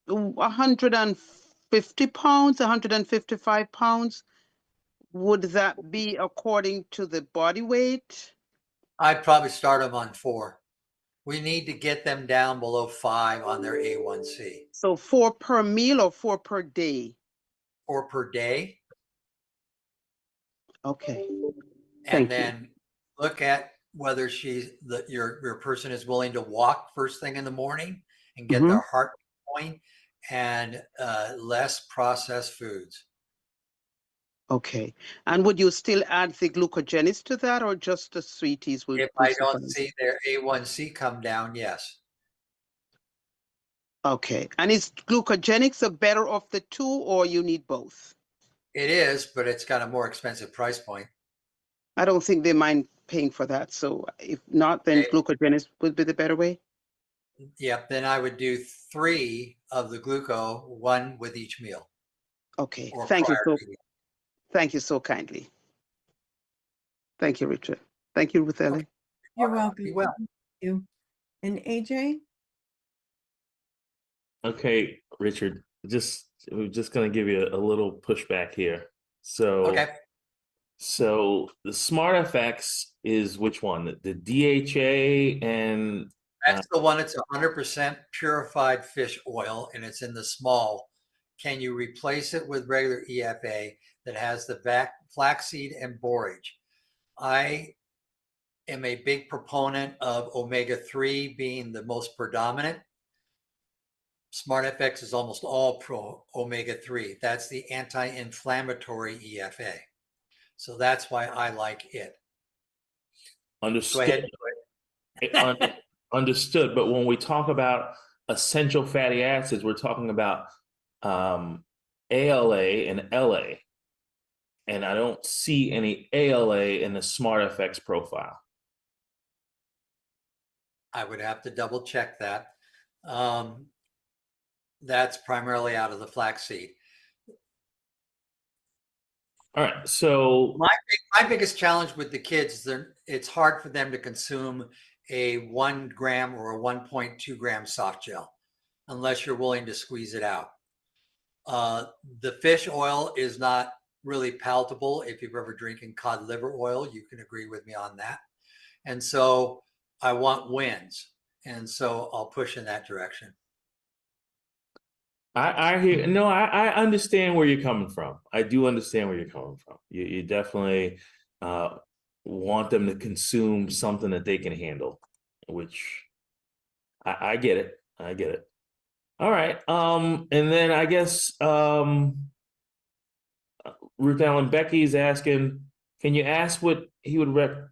Speaker 6: 150 pounds, 155 pounds. Would that be according to the body weight?
Speaker 3: I'd probably start them on 4. We need to get them down below 5 on their A1C.
Speaker 6: So 4 per meal or 4 per day?
Speaker 3: 4 per day.
Speaker 6: Okay.
Speaker 3: And then look at whether your person is willing to walk first thing in the morning and get their heart going, and less processed foods.
Speaker 6: Okay. And would you still add the glucogenics to that, or just the sweeties will
Speaker 3: If I don't see their A1C come down, yes.
Speaker 6: Okay. And is glucogenics a better of the two, or you need both?
Speaker 3: It is, but it's got a more expensive price point.
Speaker 6: I don't think they mind paying for that. So if not, then glucogenics would be the better way?
Speaker 3: Yep. Then I would do 3 of the gluco, 1 with each meal.
Speaker 6: Okay. Thank you so. Thank you so kindly. Thank you, Richard. Thank you, Ruthelle.
Speaker 2: Okay. You're welcome.
Speaker 3: Be well.
Speaker 2: Thank you. And AJ?
Speaker 4: Okay, Richard, we're just going to give you a little pushback here. So,
Speaker 3: okay.
Speaker 4: So the Smart FX is which one? The DHA and
Speaker 3: that's the one that's 100% purified fish oil, and it's in the small. Can you replace it with regular EFA that has the flaxseed and borage? I am a big proponent of omega-3 being the most predominant. Smart FX is almost all pro omega-3. That's the anti-inflammatory EFA. So that's why I like it.
Speaker 4: Understood. Go ahead. Understood. But when we talk about essential fatty acids, we're talking about ALA and LA. And I don't see any ALA in the Smart FX profile.
Speaker 3: I would have to double check that. That's primarily out of the flaxseed.
Speaker 4: All right. So
Speaker 3: my biggest challenge with the kids is it's hard for them to consume a 1 gram or a 1.2 gram soft gel, unless you're willing to squeeze it out. The fish oil is not really palatable. If you've ever drinking cod liver oil, you can agree with me on that. And so I want wins. And so I'll push in that direction.
Speaker 4: I hear no, I understand where you're coming from. I do understand where you're coming from. You definitely want them to consume something that they can handle, which I get it. I get it. All right. And then I guess Ruth Allen Becky's asking, can you ask what he would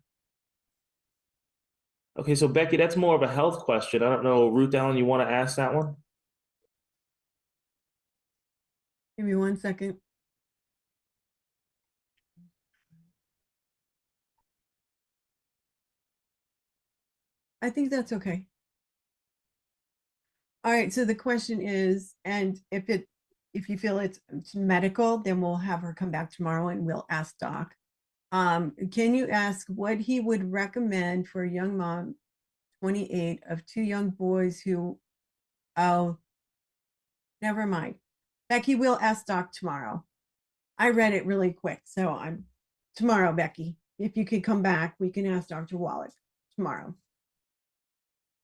Speaker 4: Okay, so Becky, that's more of a health question. I don't know, Ruth Allen, you want to ask that one?
Speaker 2: Give me 1 second. I think that's okay. All right, so the question is, and if you feel it's medical, then we'll have her come back tomorrow and we'll ask Doc. Can you ask what he would recommend for a young mom, 28, of 2 young boys who, oh, never mind. Becky, we'll ask Doc tomorrow. I read it really quick, so tomorrow, Becky, if you could come back, we can ask Dr. Wallach tomorrow.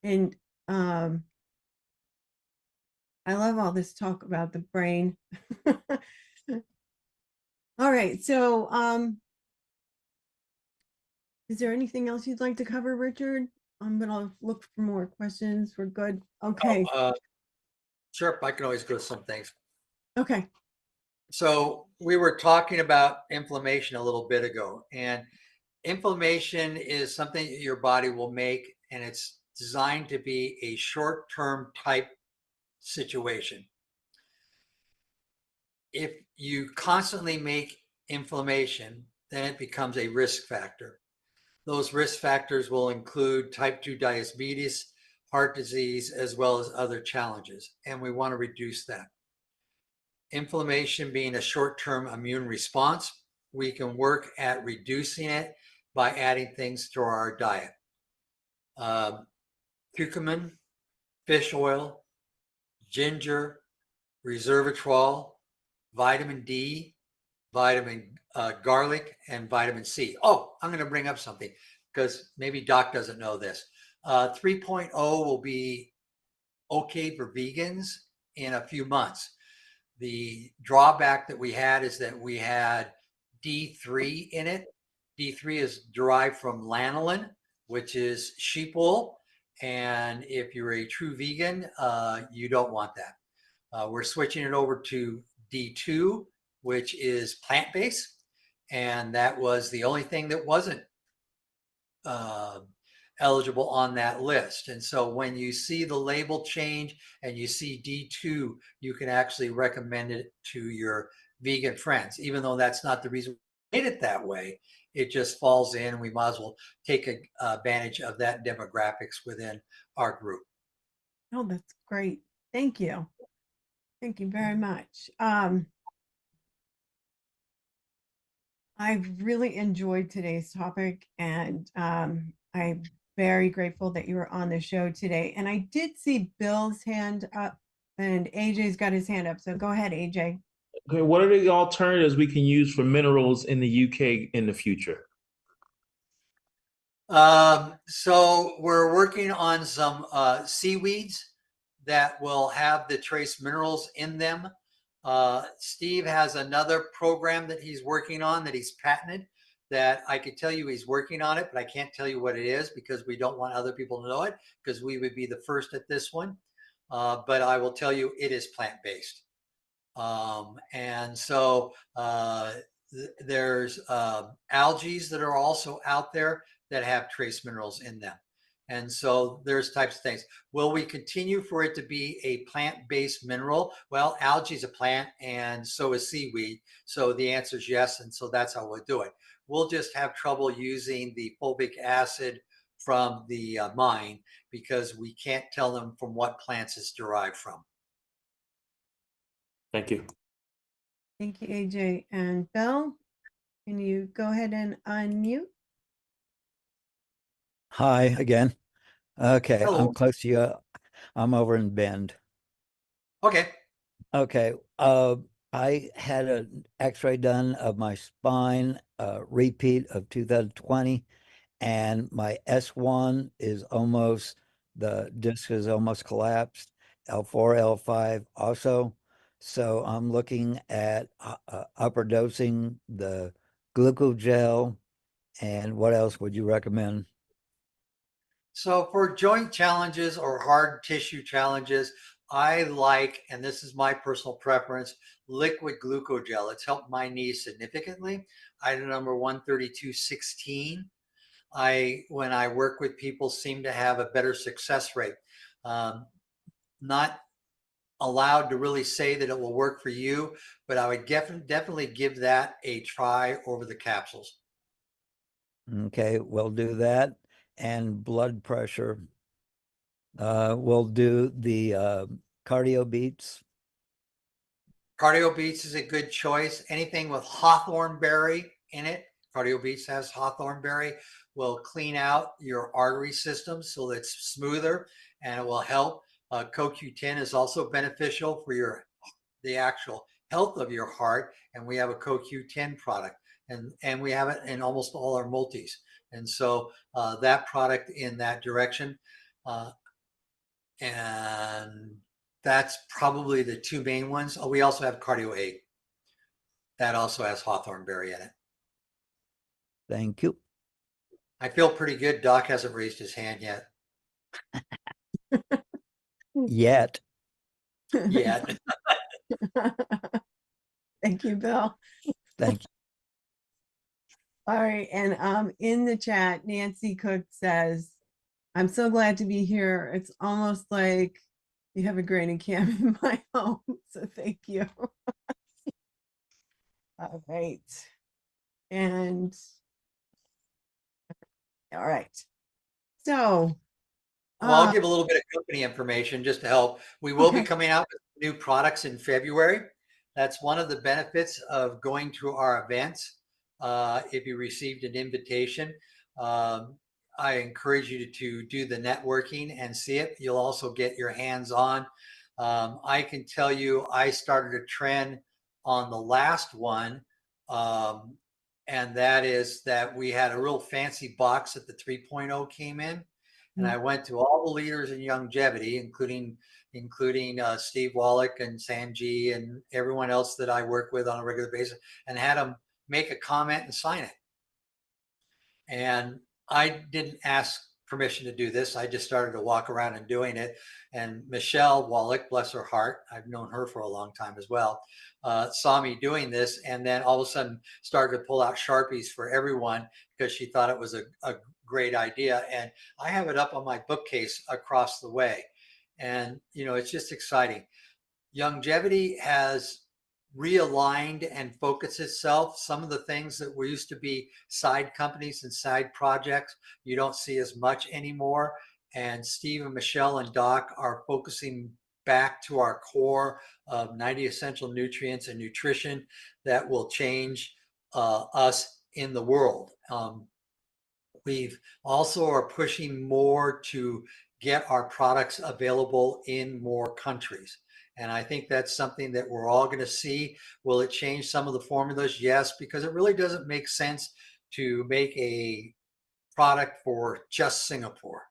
Speaker 2: And I love all this talk about the brain. All right, so is there anything else you'd like to cover, Richard? I'm gonna look for more questions. We're good. Okay.
Speaker 3: Sure, I can always go some things.
Speaker 2: Okay.
Speaker 3: So we were talking about inflammation a little bit ago, and inflammation is something that your body will make, and it's designed to be a short-term type situation. If you constantly make inflammation, then it becomes a risk factor. Those risk factors will include type 2 diabetes, heart disease, as well as other challenges, and we want to reduce that. Inflammation being a short-term immune response, we can work at reducing it by adding things to our diet. Curcumin, fish oil, ginger, resveratrol, vitamin D, vitamin garlic, and vitamin C. Oh, I'm going to bring up something because maybe Doc doesn't know this. 3.0 will be okay for vegans in a few months. The drawback that we had is that we had D3 in it. D3 is derived from lanolin, which is sheep wool. And if you're a true vegan, you don't want that. We're switching it over to D2, which is plant-based. And that was the only thing that wasn't eligible on that list. And so when you see the label change and you see D2, you can actually recommend it to your vegan friends, even though that's not the reason we made it that way. It just falls in, and we might as well take advantage of that demographics within our group.
Speaker 2: Oh, that's great. Thank you. Thank you very much. I've really enjoyed today's topic, and I'm very grateful that you were on the show today. And I did see Bill's hand up, and AJ's got his hand up. So go ahead, AJ.
Speaker 4: Okay, what are the alternatives we can use for minerals in the UK in the future?
Speaker 3: So we're working on some seaweeds that will have the trace minerals in them. Steve has another program that he's working on that he's patented, that I could tell you he's working on it, but I can't tell you what it is because we don't want other people to know it, because we would be the first at this one. But I will tell you it is plant-based. And so there's algae that are also out there that have trace minerals in them. And so there's types of things. Will we continue for it to be a plant-based mineral? Well, algae is a plant, and so is seaweed. So the answer is yes, and so that's how we'll do it. We'll just have trouble using the fulvic acid from the mine because we can't tell them from what plants it's derived from.
Speaker 4: Thank you.
Speaker 2: Thank you, AJ. And Bill, can you go ahead and unmute?
Speaker 5: Hi again. Okay, I'm
Speaker 3: Hello.
Speaker 5: close to you. I'm over in Bend.
Speaker 3: Okay.
Speaker 5: Okay, I had an X-ray done of my spine, repeat of 2020, and my S1 is almost, the disc is almost collapsed. L4, L5 also. So I'm looking at upper dosing the glucogel. And what else would you recommend?
Speaker 3: So for joint challenges or hard tissue challenges, I like, and this is my personal preference, liquid glucogel. It's helped my knee significantly. Item number 13216. When I work with people, seem to have a better success rate. Not allowed to really say that it will work for you, but I would definitely give that a try over the capsules.
Speaker 5: Okay, we'll do that. And blood pressure. We'll do the cardio beats.
Speaker 3: Cardio Beats is a good choice. Anything with hawthorn berry in it, Cardio Beats has hawthorn berry, will clean out your artery system so that it's smoother and it will help. CoQ10 is also beneficial for the actual health of your heart, and we have a CoQ10 product, and we have it in almost all our multis. And so that product in that direction. And that's probably the two main ones. Oh, we also have Cardio 8. That also has hawthorn berry in it.
Speaker 5: Thank you.
Speaker 3: I feel pretty good. Doc hasn't raised his hand yet.
Speaker 5: Yet.
Speaker 3: Yet.
Speaker 2: Thank you, Bill.
Speaker 5: Thank you.
Speaker 2: All right, and in the chat, Nancy Cook says, I'm so glad to be here. It's almost like you have a granny cam in my home. So thank you. All right. And all right. So
Speaker 3: Well, I'll give a little bit of company information just to help. We will be
Speaker 2: okay.
Speaker 3: coming out with new products in February. That's one of the benefits of going to our events. If you received an invitation, I encourage you to do the networking and see it. You'll also get your hands on. I can tell you, I started a trend on the last one, and that is that we had a real fancy box that the 3.0 came in. And I went to all the leaders in longevity, including Steve Wallach and Sanji and everyone else that I work with on a regular basis, and had them make a comment and sign it. And I didn't ask permission to do this. I just started to walk around and doing it. And Michelle Wallach, bless her heart, I've known her for a long time as well, saw me doing this, and then all of a sudden started to pull out Sharpies for everyone because she thought it was a great idea. And I have it up on my bookcase across the way. And, it's just exciting. Longevity has realigned and focused itself. Some of the things that were used to be side companies and side projects, you don't see as much anymore. And Steve and Michelle and Doc are focusing back to our core of 90 essential nutrients and nutrition that will change us in the world. We've also are pushing more to get our products available in more countries. And I think that's something that we're all going to see. Will it change some of the formulas? Yes, because it really doesn't make sense to make a product for just Singapore.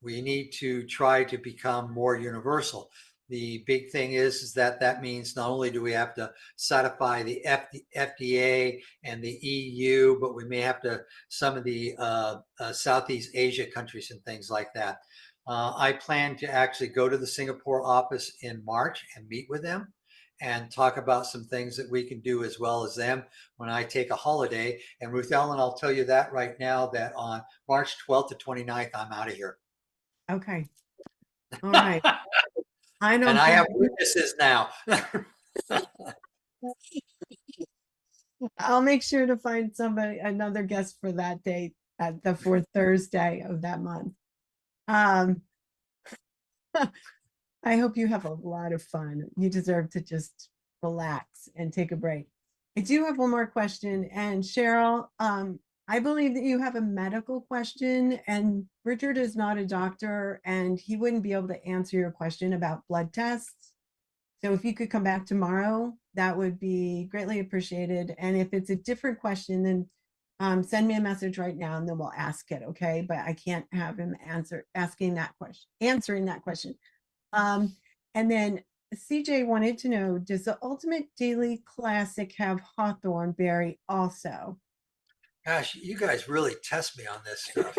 Speaker 3: We need to try to become more universal. The big thing is that means not only do we have to satisfy the FDA and the EU, but we may have to some of the Southeast Asia countries and things like that. I plan to actually go to the Singapore office in March and meet with them and talk about some things that we can do as well as them when I take a holiday. And Ruth Ellen, I'll tell you that right now, that on March 12th to 29th, I'm out of here.
Speaker 2: Okay. All right. I don't
Speaker 3: And I
Speaker 2: think
Speaker 3: have witnesses now.
Speaker 2: I'll make sure to find another guest for that date at the fourth Thursday of that month. I hope you have a lot of fun. You deserve to just relax and take a break. I do have one more question, and Cheryl, I believe that you have a medical question, and Richard is not a doctor, and he wouldn't be able to answer your question about blood tests. So if you could come back tomorrow, that would be greatly appreciated. And if it's a different question, then send me a message right now, and then we'll ask it. Okay, but I can't have him answering that question. And then CJ wanted to know, does the Ultimate Daily Classic have Hawthorne Berry also?
Speaker 3: Gosh, you guys really test me on this stuff.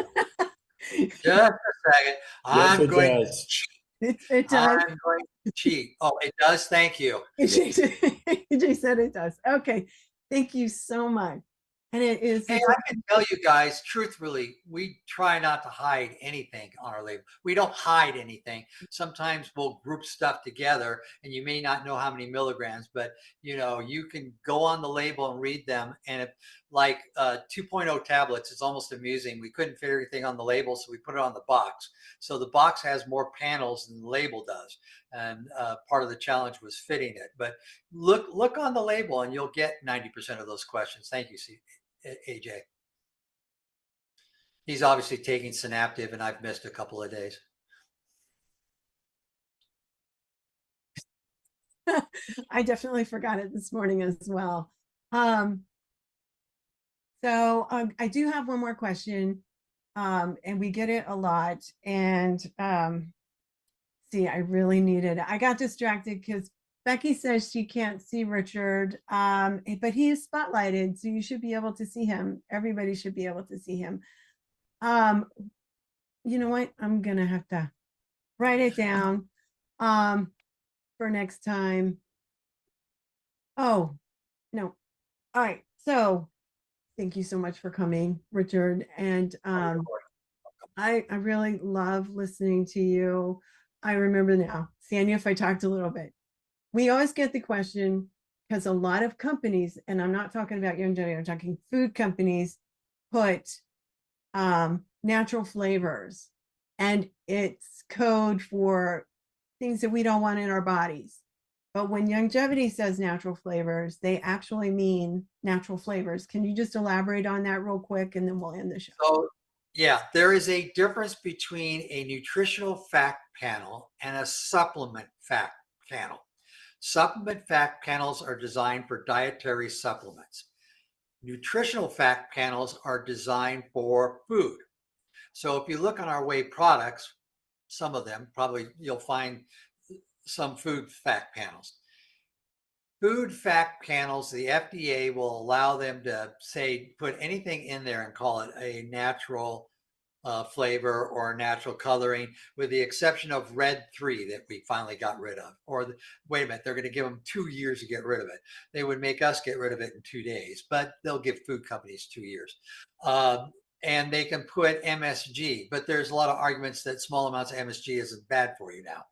Speaker 3: Just a second. I'm going to cheat.
Speaker 2: It does.
Speaker 3: I'm going to cheat. Oh, it does. Thank you.
Speaker 2: AJ said it does. Okay. Thank you so much. And it is.
Speaker 3: Hey, I can tell you guys, truthfully, we try not to hide anything on our label. We don't hide anything. Sometimes we'll group stuff together, and you may not know how many milligrams, but you know, you can go on the label and read them. And if, like 2.0 tablets, it's almost amusing. We couldn't fit everything on the label, so we put it on the box. So the box has more panels than the label does, and part of the challenge was fitting it. But look on the label, and you'll get 90% of those questions. Thank you, AJ. He's obviously taking Synaptive, and I've missed a couple of days.
Speaker 2: I definitely forgot it this morning as well. So I do have one more question, and we get it a lot. And see, I really needed it. I got distracted because Becky says she can't see Richard, but he is spotlighted, so you should be able to see him. Everybody should be able to see him. You know what? I'm gonna have to write it down for next time. Oh, no. All right. So thank you so much for coming, Richard. And I really love listening to you. I remember now, Sanya, if I talked a little bit. We always get the question, because a lot of companies, and I'm not talking about longevity, I'm talking food companies, put natural flavors, and it's code for things that we don't want in our bodies. But when longevity says natural flavors, they actually mean natural flavors. Can you just elaborate on that real quick, and then we'll end the show?
Speaker 3: So, yeah, there is a difference between a nutritional fact panel and a supplement fact panel. Supplement fact panels are designed for dietary supplements. Nutritional fact panels are designed for food. So if you look on our whey products, some of them, probably you'll find some food fact panels. Food fact panels, the FDA will allow them to say, put anything in there and call it a natural flavor or natural coloring, with the exception of Red 3 that we finally got rid of. Or wait a minute, they're going to give them 2 years to get rid of it. They would make us get rid of it in 2 days, but they'll give food companies 2 years. And they can put MSG, but there's a lot of arguments that small amounts of MSG isn't bad for you now.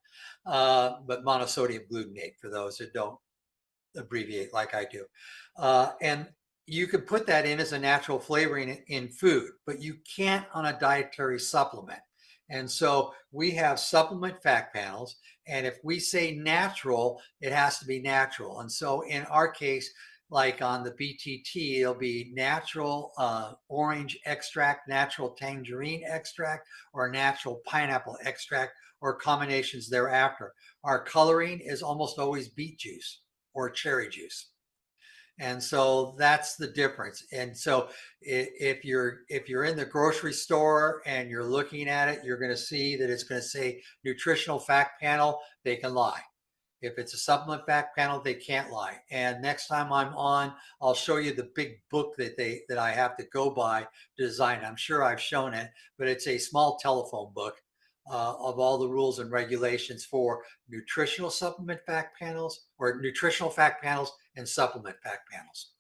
Speaker 3: But monosodium glutamate, for those that don't abbreviate like I do. And you could put that in as a natural flavoring in food, but you can't on a dietary supplement. And so we have supplement fact panels. And if we say natural, it has to be natural. And so in our case, like on the BTT, it'll be natural orange extract, natural tangerine extract, or natural pineapple extract, or combinations thereafter. Our coloring is almost always beet juice or cherry juice. And so that's the difference. And so if you're in the grocery store and you're looking at it, you're going to see that it's going to say nutritional fact panel. They can lie. If it's a supplement fact panel, they can't lie. And next time I'm on, I'll show you the big book that I have to go by to design. I'm sure I've shown it, but it's a small telephone book of all the rules and regulations for nutritional supplement fact panels, or nutritional fact panels and supplement fact panels.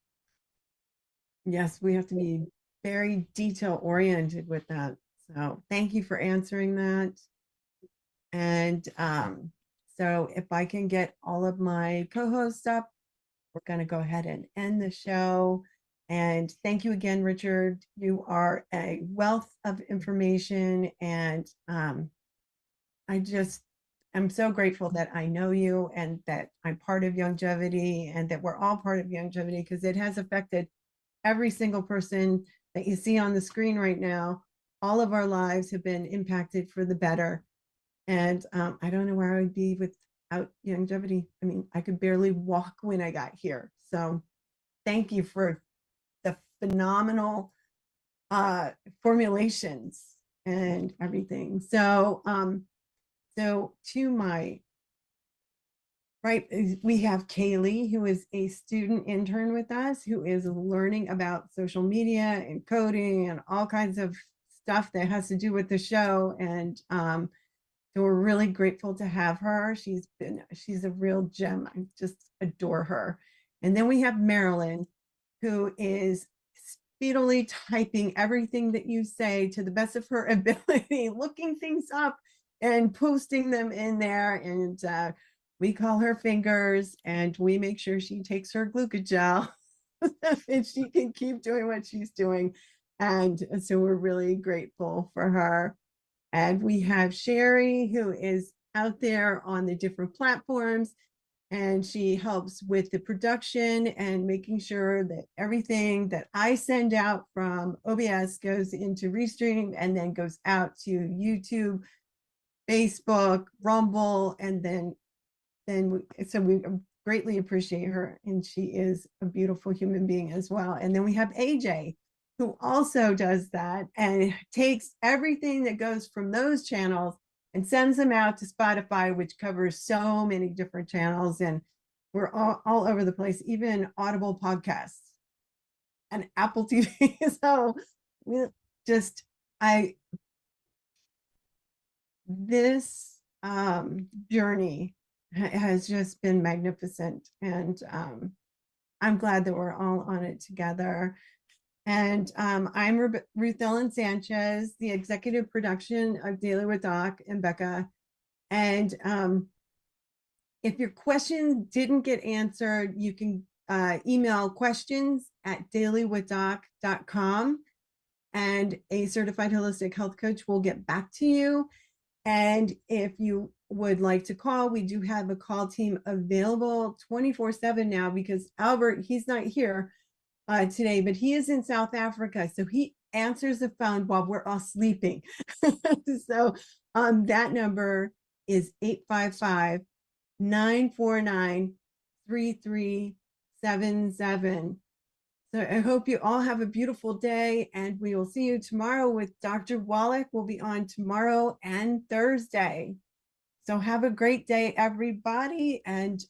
Speaker 2: Yes, we have to be very detail oriented with that. So thank you for answering that. And so if I can get all of my co-hosts up, we're going to go ahead and end the show. And thank you again, Richard. You are a wealth of information, and I'm so grateful that I know you, and that I'm part of longevity, and that we're all part of longevity, because it has affected every single person that you see on the screen right now, all of our lives have been impacted for the better. And I don't know where I would be without longevity. I mean, I could barely walk when I got here. So thank you for the phenomenal formulations and everything. So so to my right, we have Kaylee, who is a student intern with us, who is learning about social media and coding and all kinds of stuff that has to do with the show. And so we're really grateful to have her. She's a real gem. I just adore her. And then we have Marilyn, who is speedily typing everything that you say to the best of her ability, looking things up and posting them in there. And we call her Fingers, and we make sure she takes her glucogel and she can keep doing what she's doing. And so we're really grateful for her. And we have Sherry, who is out there on the different platforms, and she helps with the production and making sure that everything that I send out from OBS goes into Restream and then goes out to YouTube, Facebook, Rumble, and so we greatly appreciate her, and she is a beautiful human being as well. And then we have AJ, who also does that and takes everything that goes from those channels and sends them out to Spotify, which covers so many different channels. And we're all over the place, even Audible podcasts and Apple TV. So this journey has just been magnificent. And I'm glad that we're all on it together. And I'm Ruth Ellen Sanchez, the executive production of Daily with Doc and Becca. And if your question didn't get answered, you can email questions@dailywithdoc.com, and a certified holistic health coach will get back to you. And if you would like to call, we do have a call team available 24/7 now, because Albert, he's not here today, but he is in South Africa. So he answers the phone while we're all sleeping. So that number is 855-949-3377. So I hope you all have a beautiful day, and we will see you tomorrow with Dr. Wallach. Will be on tomorrow and Thursday. So have a great day, everybody. And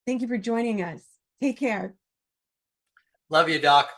Speaker 2: thank you for joining us. Take care.
Speaker 3: Love you, Doc.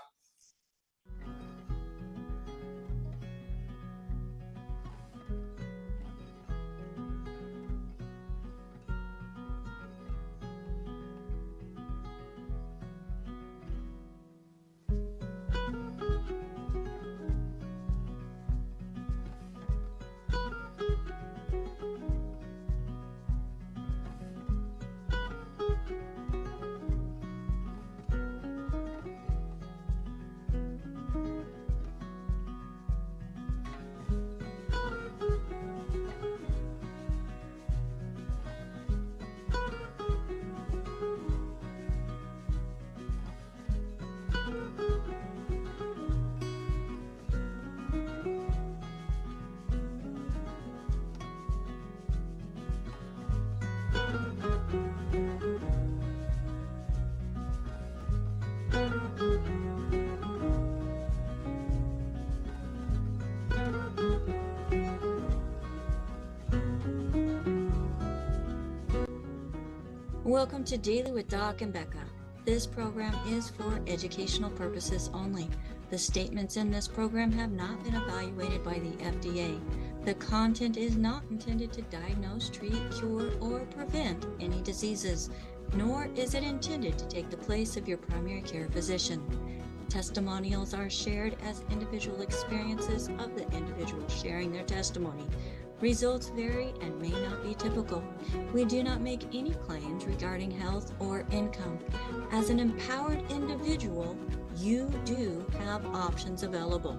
Speaker 1: Welcome to Daily with Doc and Becca. This program is for educational purposes only. The statements in this program have not been evaluated by the FDA. The content is not intended to diagnose, treat, cure, or prevent any diseases, nor is it intended to take the place of your primary care physician. Testimonials are shared as individual experiences of the individual sharing their testimony. Results vary and may not be typical. We do not make any claims regarding health or income. As an empowered individual, you do have options available.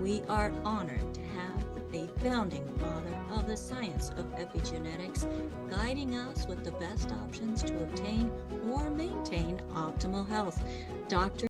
Speaker 1: We are honored to have a founding father of the science of epigenetics guiding us with the best options to obtain or maintain optimal health. Dr.